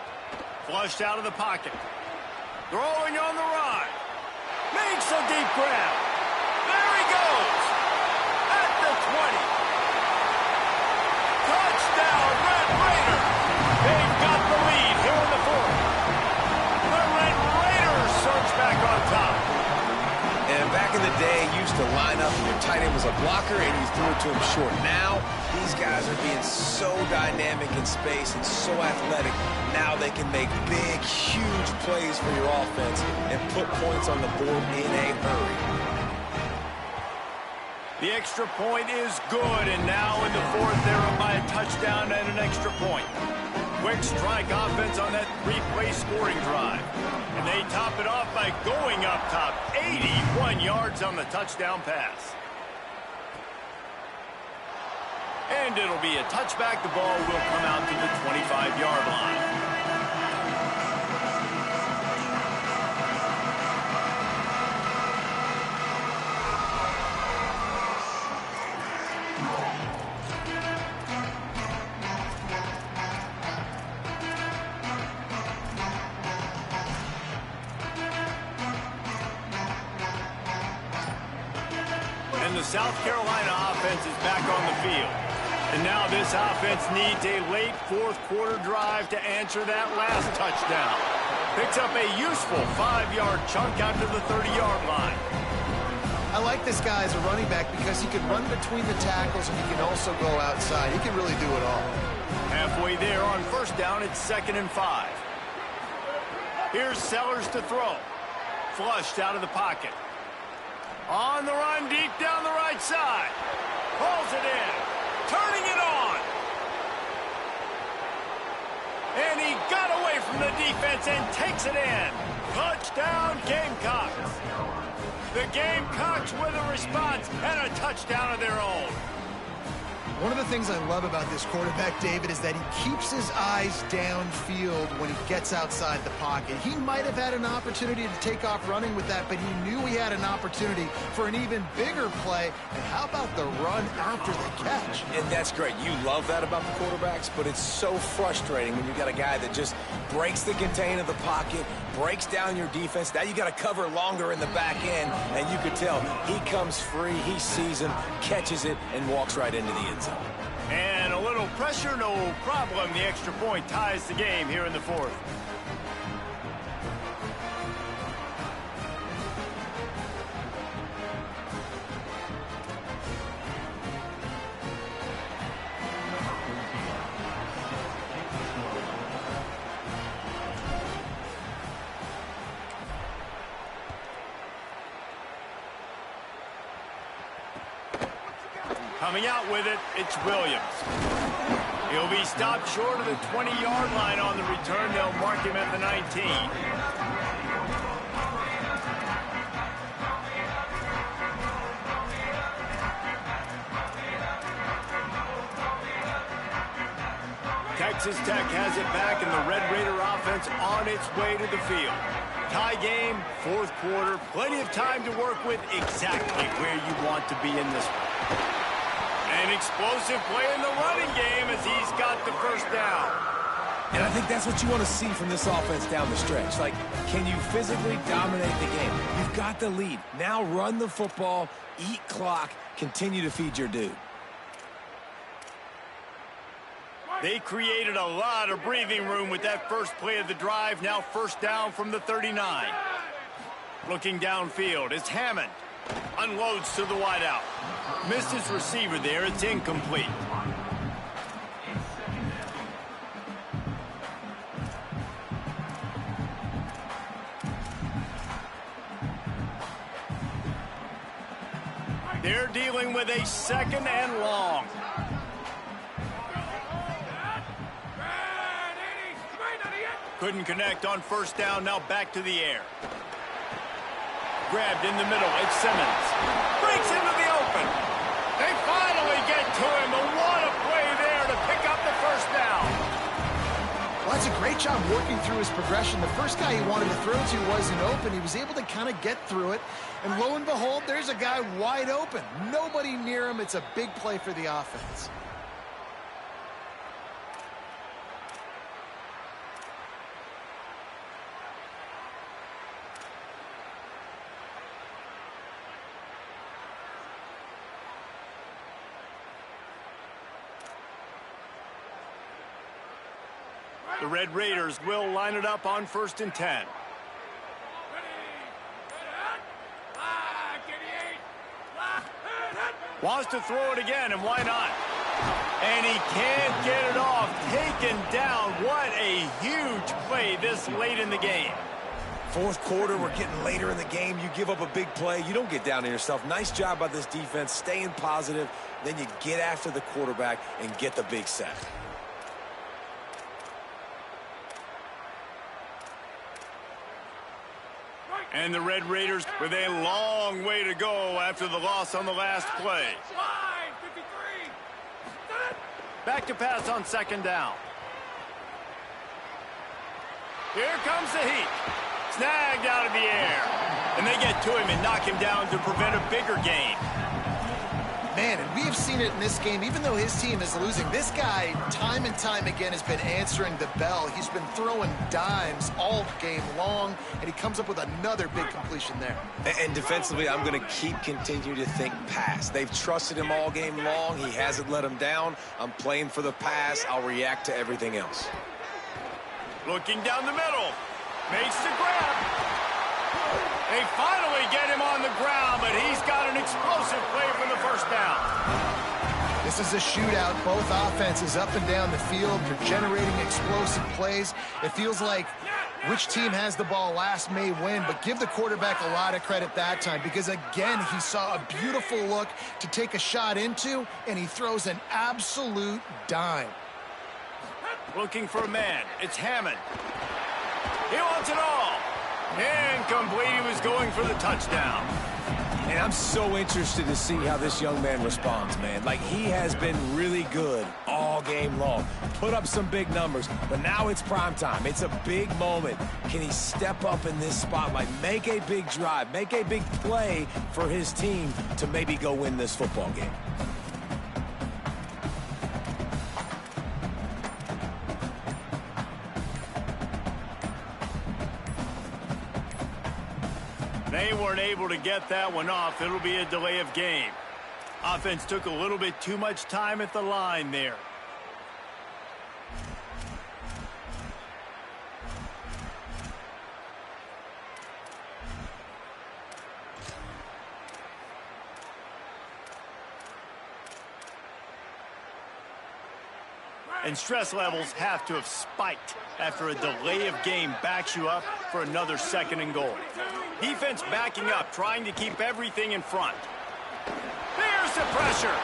Flushed out of the pocket. Throwing on the run. Makes a deep grab. There he goes. At the 20. Touchdown, Red Raiders. They've got the lead here in the 4th. The Red Raiders surge back on top. And back in the day, you used to line up and your tight end was a blocker and you threw it to him short. Now, these guys are being so dynamic in space and so athletic. Now they can make big, huge plays for your offense and put points on the board in a hurry. The extra point is good, and now in the 4th, they're up by a touchdown and an extra point. Quick strike offense on that 3-play scoring drive. And they top it off by going up top. 81 yards on the touchdown pass. And it'll be a touchback. The ball will come out to the 25-yard line. And the South Carolina offense is back on the field. And now this offense needs a late 4th quarter drive to answer that last touchdown. Picks up a useful 5-yard chunk out to the 30-yard line. I like this guy as a running back because he can run between the tackles and he can also go outside. He can really do it all. Halfway there on first down, it's 2nd and 5. Here's Sellers to throw. Flushed out of the pocket. On the run, deep down the right side. Pulls it in. Turning it on. And he got away from the defense and takes it in. Touchdown, Gamecocks. The Gamecocks with a response and a touchdown of their own. One of the things I love about this quarterback, David, is that he keeps his eyes downfield when he gets outside the pocket. He might have had an opportunity to take off running with that, but he knew he had an opportunity for an even bigger play. And how about the run after the catch? And that's great. You love that about the quarterbacks, but it's so frustrating when you got a guy that just breaks the contain of the pocket, breaks down your defense. Now you got to cover longer in the back end, and you could tell he comes free, he sees him, catches it, and walks right into the end zone. And a little Pressure, no problem. The extra point ties the game here in the fourth. Coming out with it, it's Williams. He'll be stopped short of the 20-yard line on the return. They'll mark him at the 19. Texas Tech has it back, and the Red Raider offense on its way to the field. Tie game, fourth quarter, plenty of time to work with, exactly where you want to be in this one. An explosive play in the running game as he's got the first down. And I think that's what you want to see from this offense down the stretch. Like, can you physically dominate the game? You've got the lead. Now run the football, eat clock, continue to feed your dude. They created a lot of breathing room with that first play of the drive. Now first down from the 39. Looking downfield, it's Hammond. Unloads to the wideout. Missed his receiver there. It's incomplete. They're dealing with a second and long. Couldn't connect on first down. Now back to the air. Grabbed in the middle. It's Simmons. Breaks into the open. They finally get to him. And what a play there to pick up the first down. Well, that's a great job working through his progression. The first guy he wanted to throw to wasn't open. He was able to kind of get through it. And lo and behold, there's a guy wide open. Nobody near him. It's a big play for the offense. The Red Raiders will line it up on 1st and 10. Wants to throw it again, and why not? And he can't get it off. Taken down. What a huge play this late in the game. Fourth quarter, we're getting later in the game. You give up a big play, you don't get down to yourself. Nice job by this defense, staying positive. Then you get after the quarterback and get the big sack. And the Red Raiders with a long way to go after the loss on the last play. Back to pass on second down. Here comes the heat. Snagged out of the air. And they get to him and knock him down to prevent a bigger gain. Man, and we have seen it in this game, even though his team is losing. This guy, time and time again, has been answering the bell. He's been throwing dimes all game long, and he comes up with another big completion there. And defensively, I'm going to continue to think pass. They've trusted him all game long. He hasn't let them down. I'm playing for the pass. I'll react to everything else. Looking down the middle. Makes the grab. They finally get him on the ground, but he's got an explosive play for the first down. This is a shootout. Both offenses up and down the field. They're generating explosive plays. It feels like which team has the ball last may win, but give the quarterback a lot of credit that time because, again, he saw a beautiful look to take a shot into, and he throws an absolute dime. Looking for a man. It's Hammond. He wants it all. Incomplete. He was going for the touchdown. And I'm so interested to see how this young man responds, man. Like, he has been really good all game long. Put up some big numbers, but now it's prime time. It's a big moment. Can he step up in this spotlight, make a big drive, make a big play for his team to maybe go win this football game? They weren't able to get that one off. It'll be a delay of game. Offense took a little bit too much time at the line there. And stress levels have to have spiked after a delay of game backs you up for another second and goal. Defense backing up, trying to keep everything in front. There's the pressure.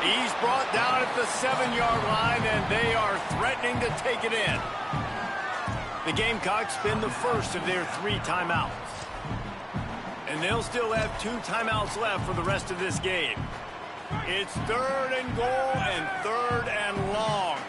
He's brought down at the 7-yard line, and they are threatening to take it in. The Gamecocks spend the first of their 3 timeouts. And they'll still have 2 timeouts left for the rest of this game. It's 3rd and goal and 3rd and long.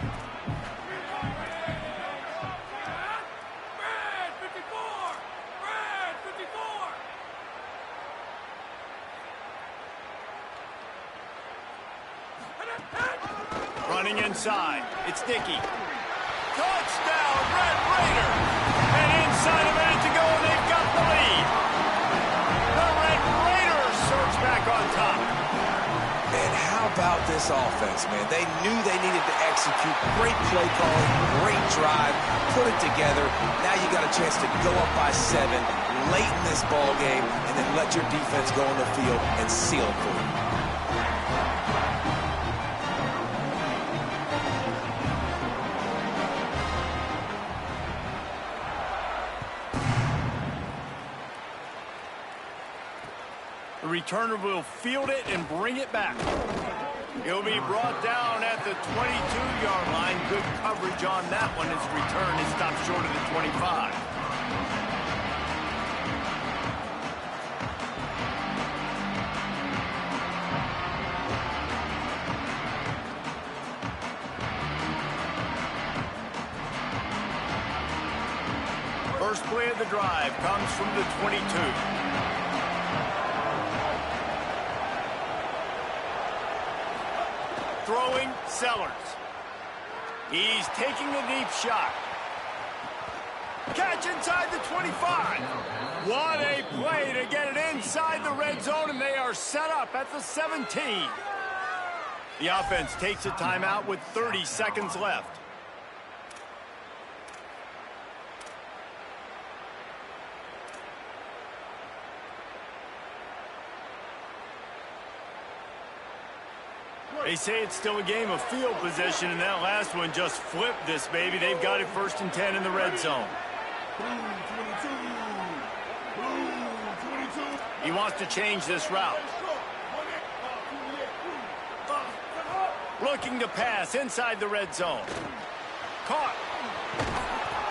Running inside, it's Dickey. Touchdown, Red Raider! And inside a minute to go, and they've got the lead. The Red Raiders surge back on top. Man, how about this offense, man? They knew they needed to execute. Great play calling, great drive, put it together. Now you got a chance to go up by 7 late in this ball game, and then let your defense go on the field and seal it for you. The returner will field it and bring it back. He'll be brought down at the 22-yard line. Good coverage on that one. His return is stopped short of the 25. First play of the drive comes from the 22. Throwing, Sellers. He's taking a deep shot. Catch inside the 25. What a play to get it inside the red zone, and they are set up at the 17. The offense takes a timeout with 30 seconds left. They say it's still a game of field position, and that last one just flipped this baby. They've got it 1st and 10 in the red zone. He wants to change this route. Looking to pass inside the red zone. Caught.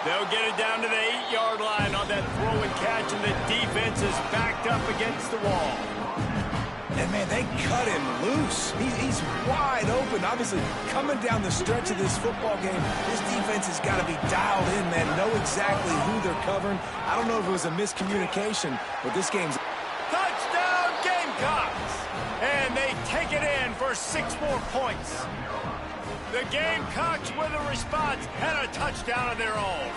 They'll get it down to the 8-yard line on that throw and catch, and the defense is backed up against the wall. And, man, they cut him loose. He's wide open. Obviously, coming down the stretch of this football game, this defense has got to be dialed in, man. Know exactly who they're covering. I don't know if it was a miscommunication, but this game's... Touchdown, Gamecocks! And they take it in for 6 more points. The Gamecocks with a response and a touchdown of their own.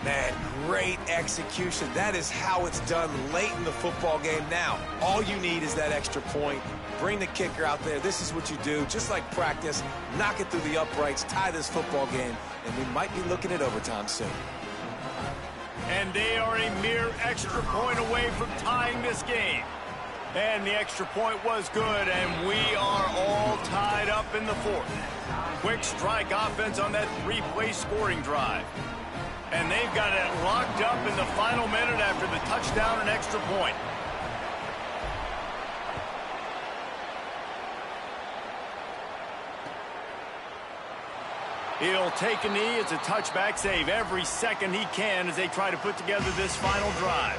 Man, great execution. That is how it's done late in the football game. Now, all you need is that extra point. Bring the kicker out there. This is what you do. Just like practice, knock it through the uprights, tie this football game, and we might be looking at overtime soon. And they are a mere extra point away from tying this game. And the extra point was good, and we are all tied up in the 4th. Quick strike offense on that 3-play scoring drive. And they've got it locked up in the final minute after the touchdown and extra point. He'll take a knee. It's a touchback save every second he can as they try to put together this final drive.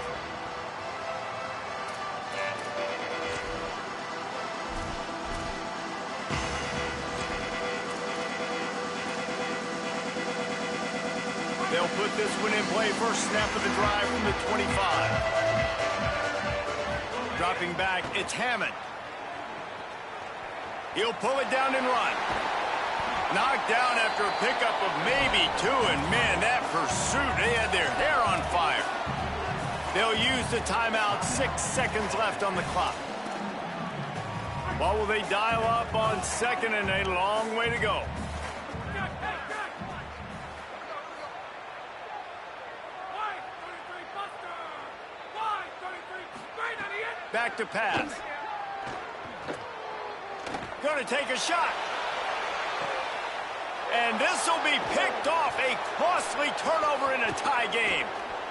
They'll put this one in play. First snap of the drive from the 25. Dropping back, it's Hammond. He'll pull it down and run. Knocked down after a pickup of maybe 2, and man, that pursuit, they had their hair on fire. They'll use the timeout, 6 seconds left on the clock. What will they dial up on 2nd and a long way to go? Back to pass. Going to take a shot. And this will be picked off. A costly turnover in a tie game.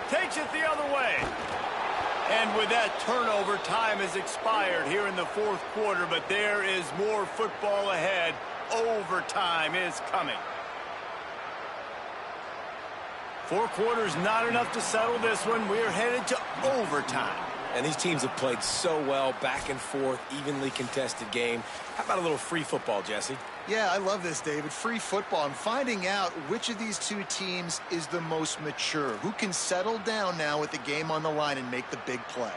Takes it the other way. And with that turnover, time has expired here in the fourth quarter, but there is more football ahead. Overtime is coming. 4 quarters not enough to settle this one. We're headed to overtime. And these teams have played so well, back and forth, evenly contested game. How about a little free football, Jesse? Yeah, I love this, David. Free football. I'm finding out which of these two teams is the most mature. Who can settle down now with the game on the line and make the big play?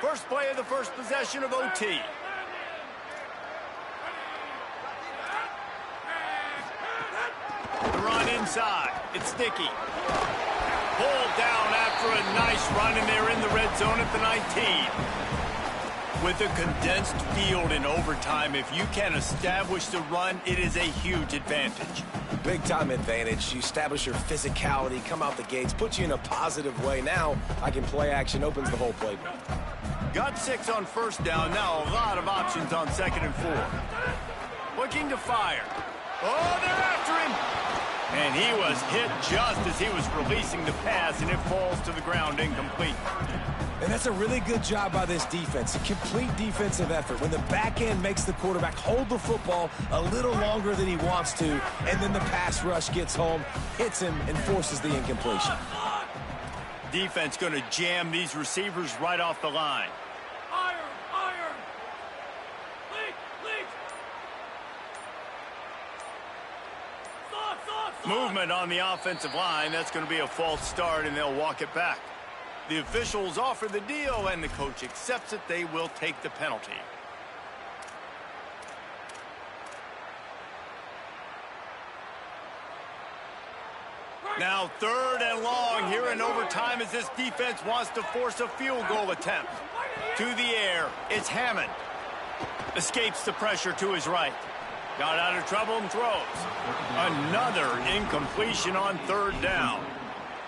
First play of the first possession of OT. The run inside. It's sticky. Pulled down after a nice run, and they're in the red zone at the 19. With a condensed field in overtime, if you can establish the run, it is a huge advantage. Big-time advantage. You establish your physicality, come out the gates, put you in a positive way. Now, I can play action, opens the whole playbook. Got 6 on first down. Now a lot of options on 2nd and 4. Looking to fire. Oh, they're after him. And he was hit just as he was releasing the pass, and it falls to the ground incomplete. And that's a really good job by this defense. A complete defensive effort. When the back end makes the quarterback hold the football a little longer than he wants to, and then the pass rush gets home, hits him, and forces the incompletion. Defense going to jam these receivers right off the line. Iron! Leak! Movement on the offensive line. That's going to be a false start, and they'll walk it back. The officials offer the deal, and the coach accepts it. They will take the penalty. Now 3rd and long here in overtime as this defense wants to force a field goal attempt. To the air, it's Hammond. Escapes the pressure to his right. Got out of trouble and throws. Another incompletion on 3rd down.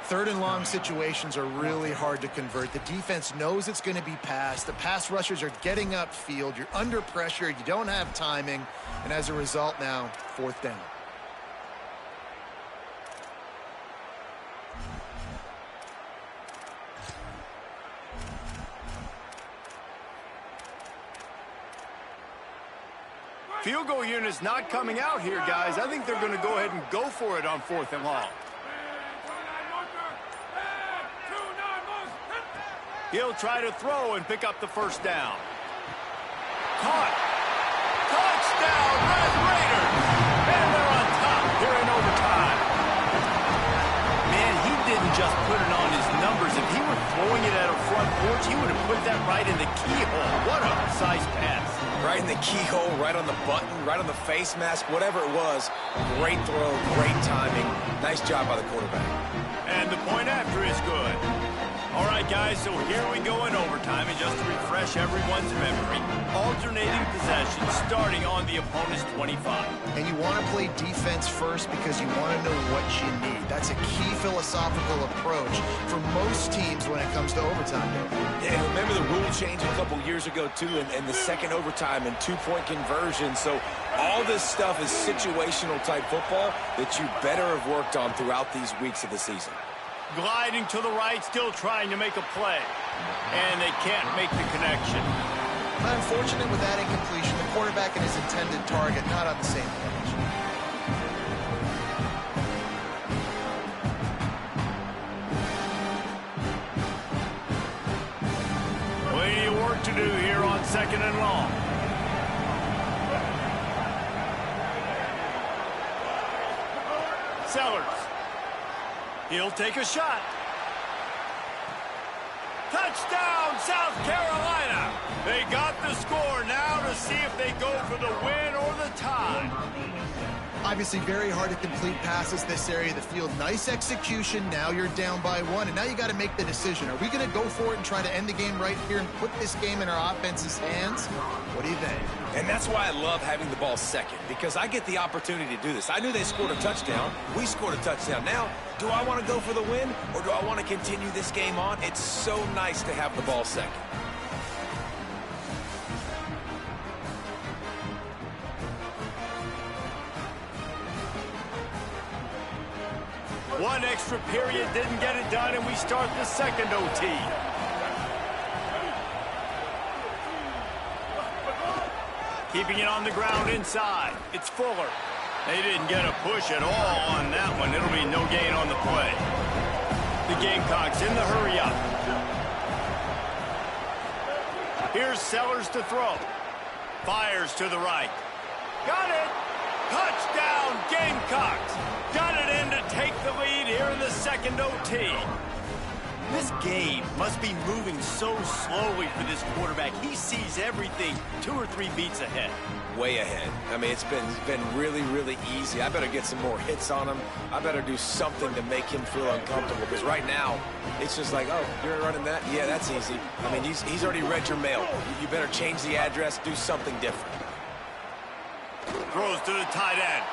3rd and long situations are really hard to convert. The defense knows it's going to be passed. The pass rushers are getting upfield. You're under pressure. You don't have timing. And as a result now, 4th down. Field goal unit's not coming out here, guys. I think they're going to go ahead and go for it on 4th and long. He'll try to throw and pick up the first down. Caught. Touchdown, Red Raiders! And they're on top here in overtime. Man, he didn't just put it on his numbers. If he were throwing it at a front porch, he would have put that right in the keyhole. What a precise pass. Right in the keyhole, right on the button, right on the face mask, whatever it was. Great throw, great timing. Nice job by the quarterback. And the point after is good. All right, guys, so here we go in overtime. And just to refresh everyone's memory, alternating possession starting on the opponent's 25. And you want to play defense first because you want to know what you need. That's a key philosophical approach for most teams when it comes to overtime. Yeah, remember the rule change a couple years ago, too, and the second overtime and 2-point conversion. So all this stuff is situational type football that you better have worked on throughout these weeks of the season. Gliding to the right, still trying to make a play. And they can't make the connection. Unfortunate with that incompletion, the quarterback and his intended target not on the same page. Plenty of work to do here on 2nd and long. Sellers. He'll take a shot. Touchdown, South Carolina. They got the score now to see if they go for the win or the tie. Obviously, very hard to complete passes this area of the field. Nice execution. Now you're down by 1, and now you got to make the decision. Are we going to go for it and try to end the game right here and put this game in our offense's hands? What do you think? And that's why I love having the ball second, because I get the opportunity to do this. I knew they scored a touchdown. We scored a touchdown. Now, do I want to go for the win, or do I want to continue this game on? It's so nice to have the ball second. One extra period didn't get it done, and we start the second OT. Keeping it on the ground inside. It's Fuller. They didn't get a push at all on that one. It'll be no gain on the play. The Gamecocks in the hurry-up. Here's Sellers to throw. Fires to the right. Got it! Touchdown, Gamecocks! Got it in to take the lead here in the second OT. This game must be moving so slowly for this quarterback. He sees everything 2 or 3 beats ahead. Way ahead. I mean, it's been really, really easy. I better get some more hits on him. I better do something to make him feel uncomfortable, because right now, it's just like, oh, you're running that? Yeah, that's easy. I mean, he's already read your mail. You better change the address, do something different. Throws to the tight end.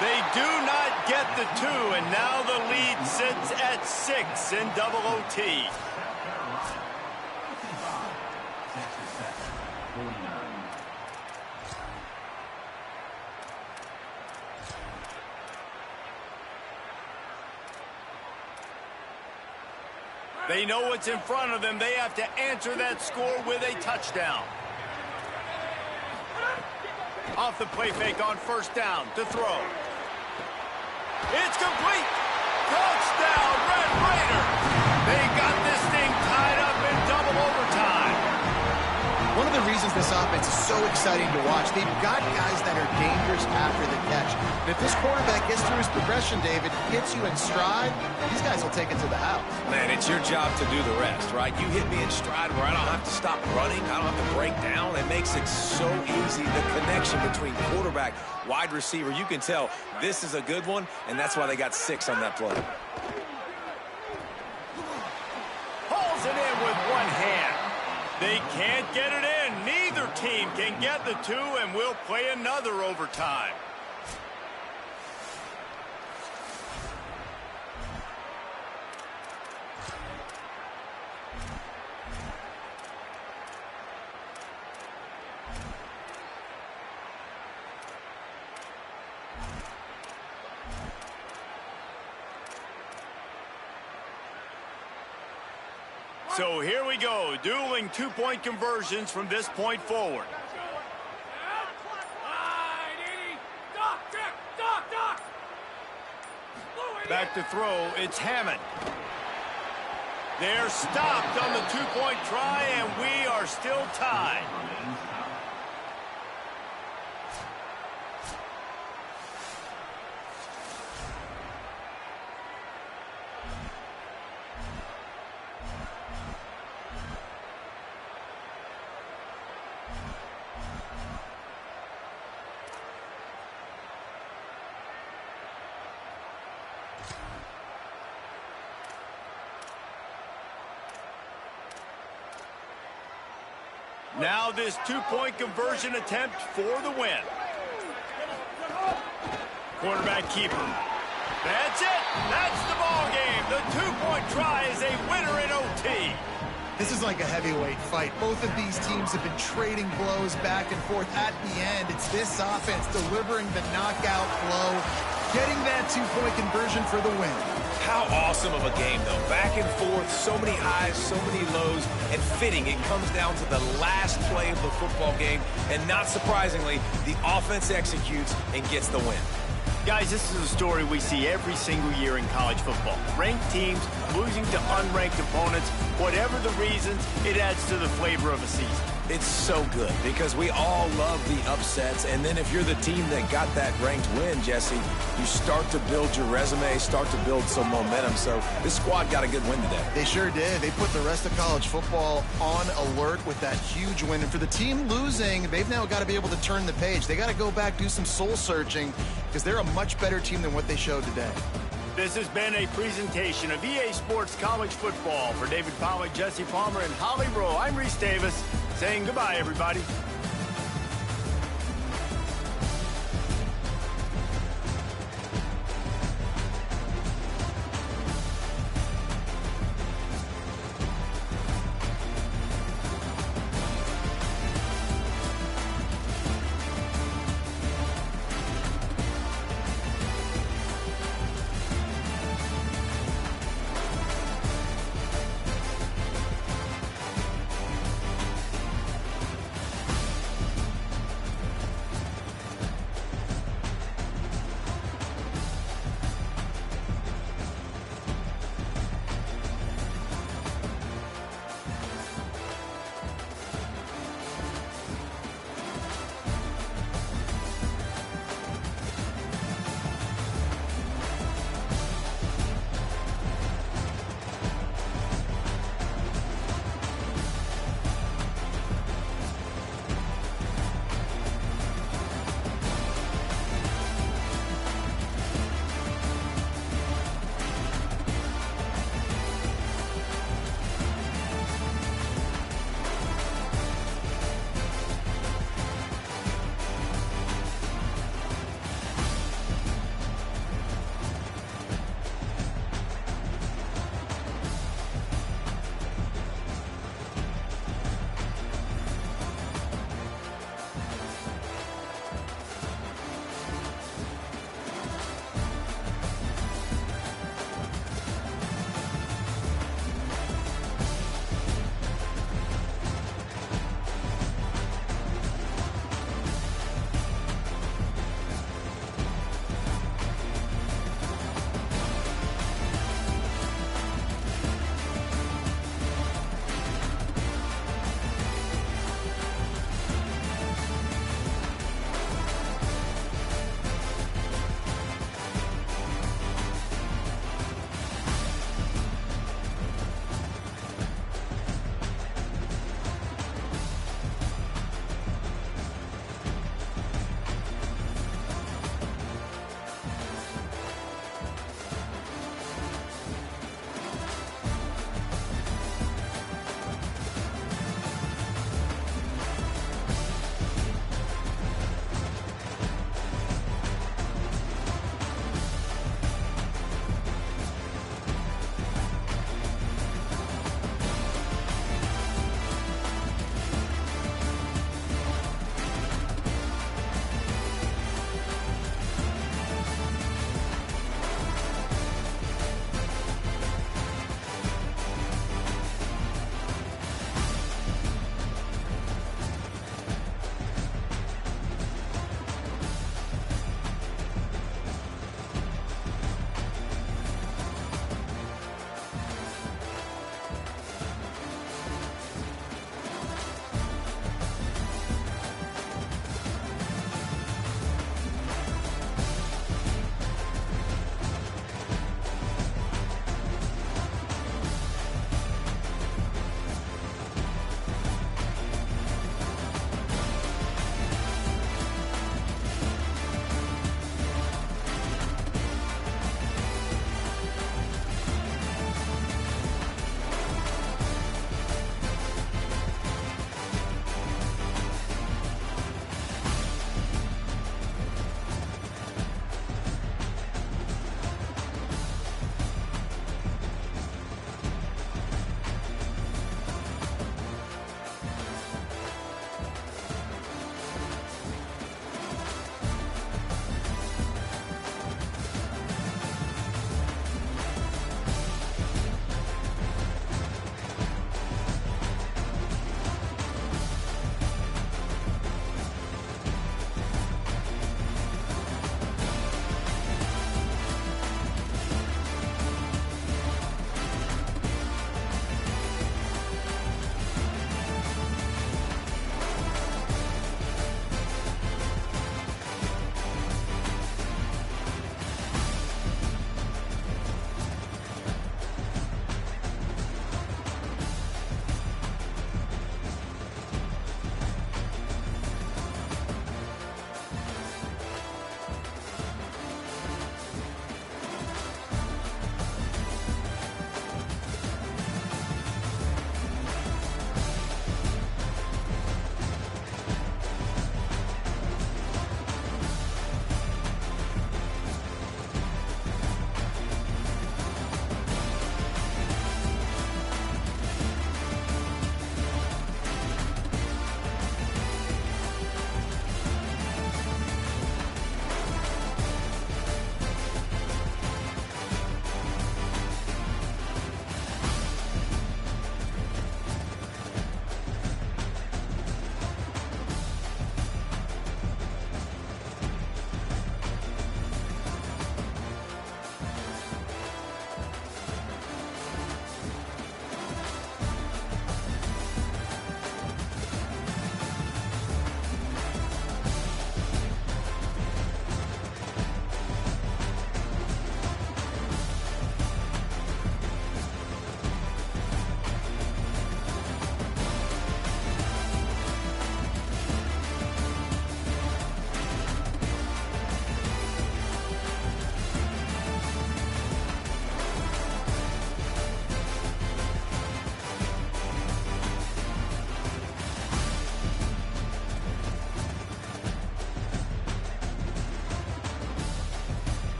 They do not get the 2, and now the lead sits at 6 in double OT. They know what's in front of them. They have to answer that score with a touchdown. Off the play fake on first down to throw. It's complete. Touchdown, Red Raiders. They got this thing tied up in double overtime. One of the reasons this offense is so exciting to watch, they've got guys that are dangerous after the catch. And if this quarterback gets through his progression, David, hits you in stride, these guys will take it to the house. Man, it's your job to do the rest, right? You hit me in stride where I don't have to stop running. I don't have to break down. It makes it so easy, the connection between quarterback, wide receiver. You can tell this is a good one, and that's why they got 6 on that play. Pulls it in with one hand. They can't get it in. Neither team can get the 2, and we'll play another overtime. So here we go, dueling 2-point conversions from this point forward. Back to throw, it's Hammond. They're stopped on the 2-point try, and we are still tied. Now this 2-point conversion attempt for the win. Quarterback keeper. That's it. That's the ball game. The 2-point try is a winner in OT. This is like a heavyweight fight. Both of these teams have been trading blows back and forth. At the end, it's this offense delivering the knockout blow, getting that 2-point conversion for the win. How awesome of a game, though. Back and forth, so many highs, so many lows, and fitting. It comes down to the last play of the football game, and not surprisingly, the offense executes and gets the win. Guys, this is a story we see every single year in college football. Ranked teams losing to unranked opponents. Whatever the reasons, it adds to the flavor of a season. It's so good because we all love the upsets, and then if you're the team that got that ranked win, Jesse, you start to build your resume, start to build some momentum. So this squad got a good win today. They sure did. They put the rest of college football on alert with that huge win. And for the team losing, they've now got to be able to turn the page. They got to go back, do some soul searching, because they're a much better team than what they showed today. This has been a presentation of EA Sports College Football. For David Pollack, Jesse Palmer, and Holly Rowe, I'm Reese Davis saying goodbye, everybody.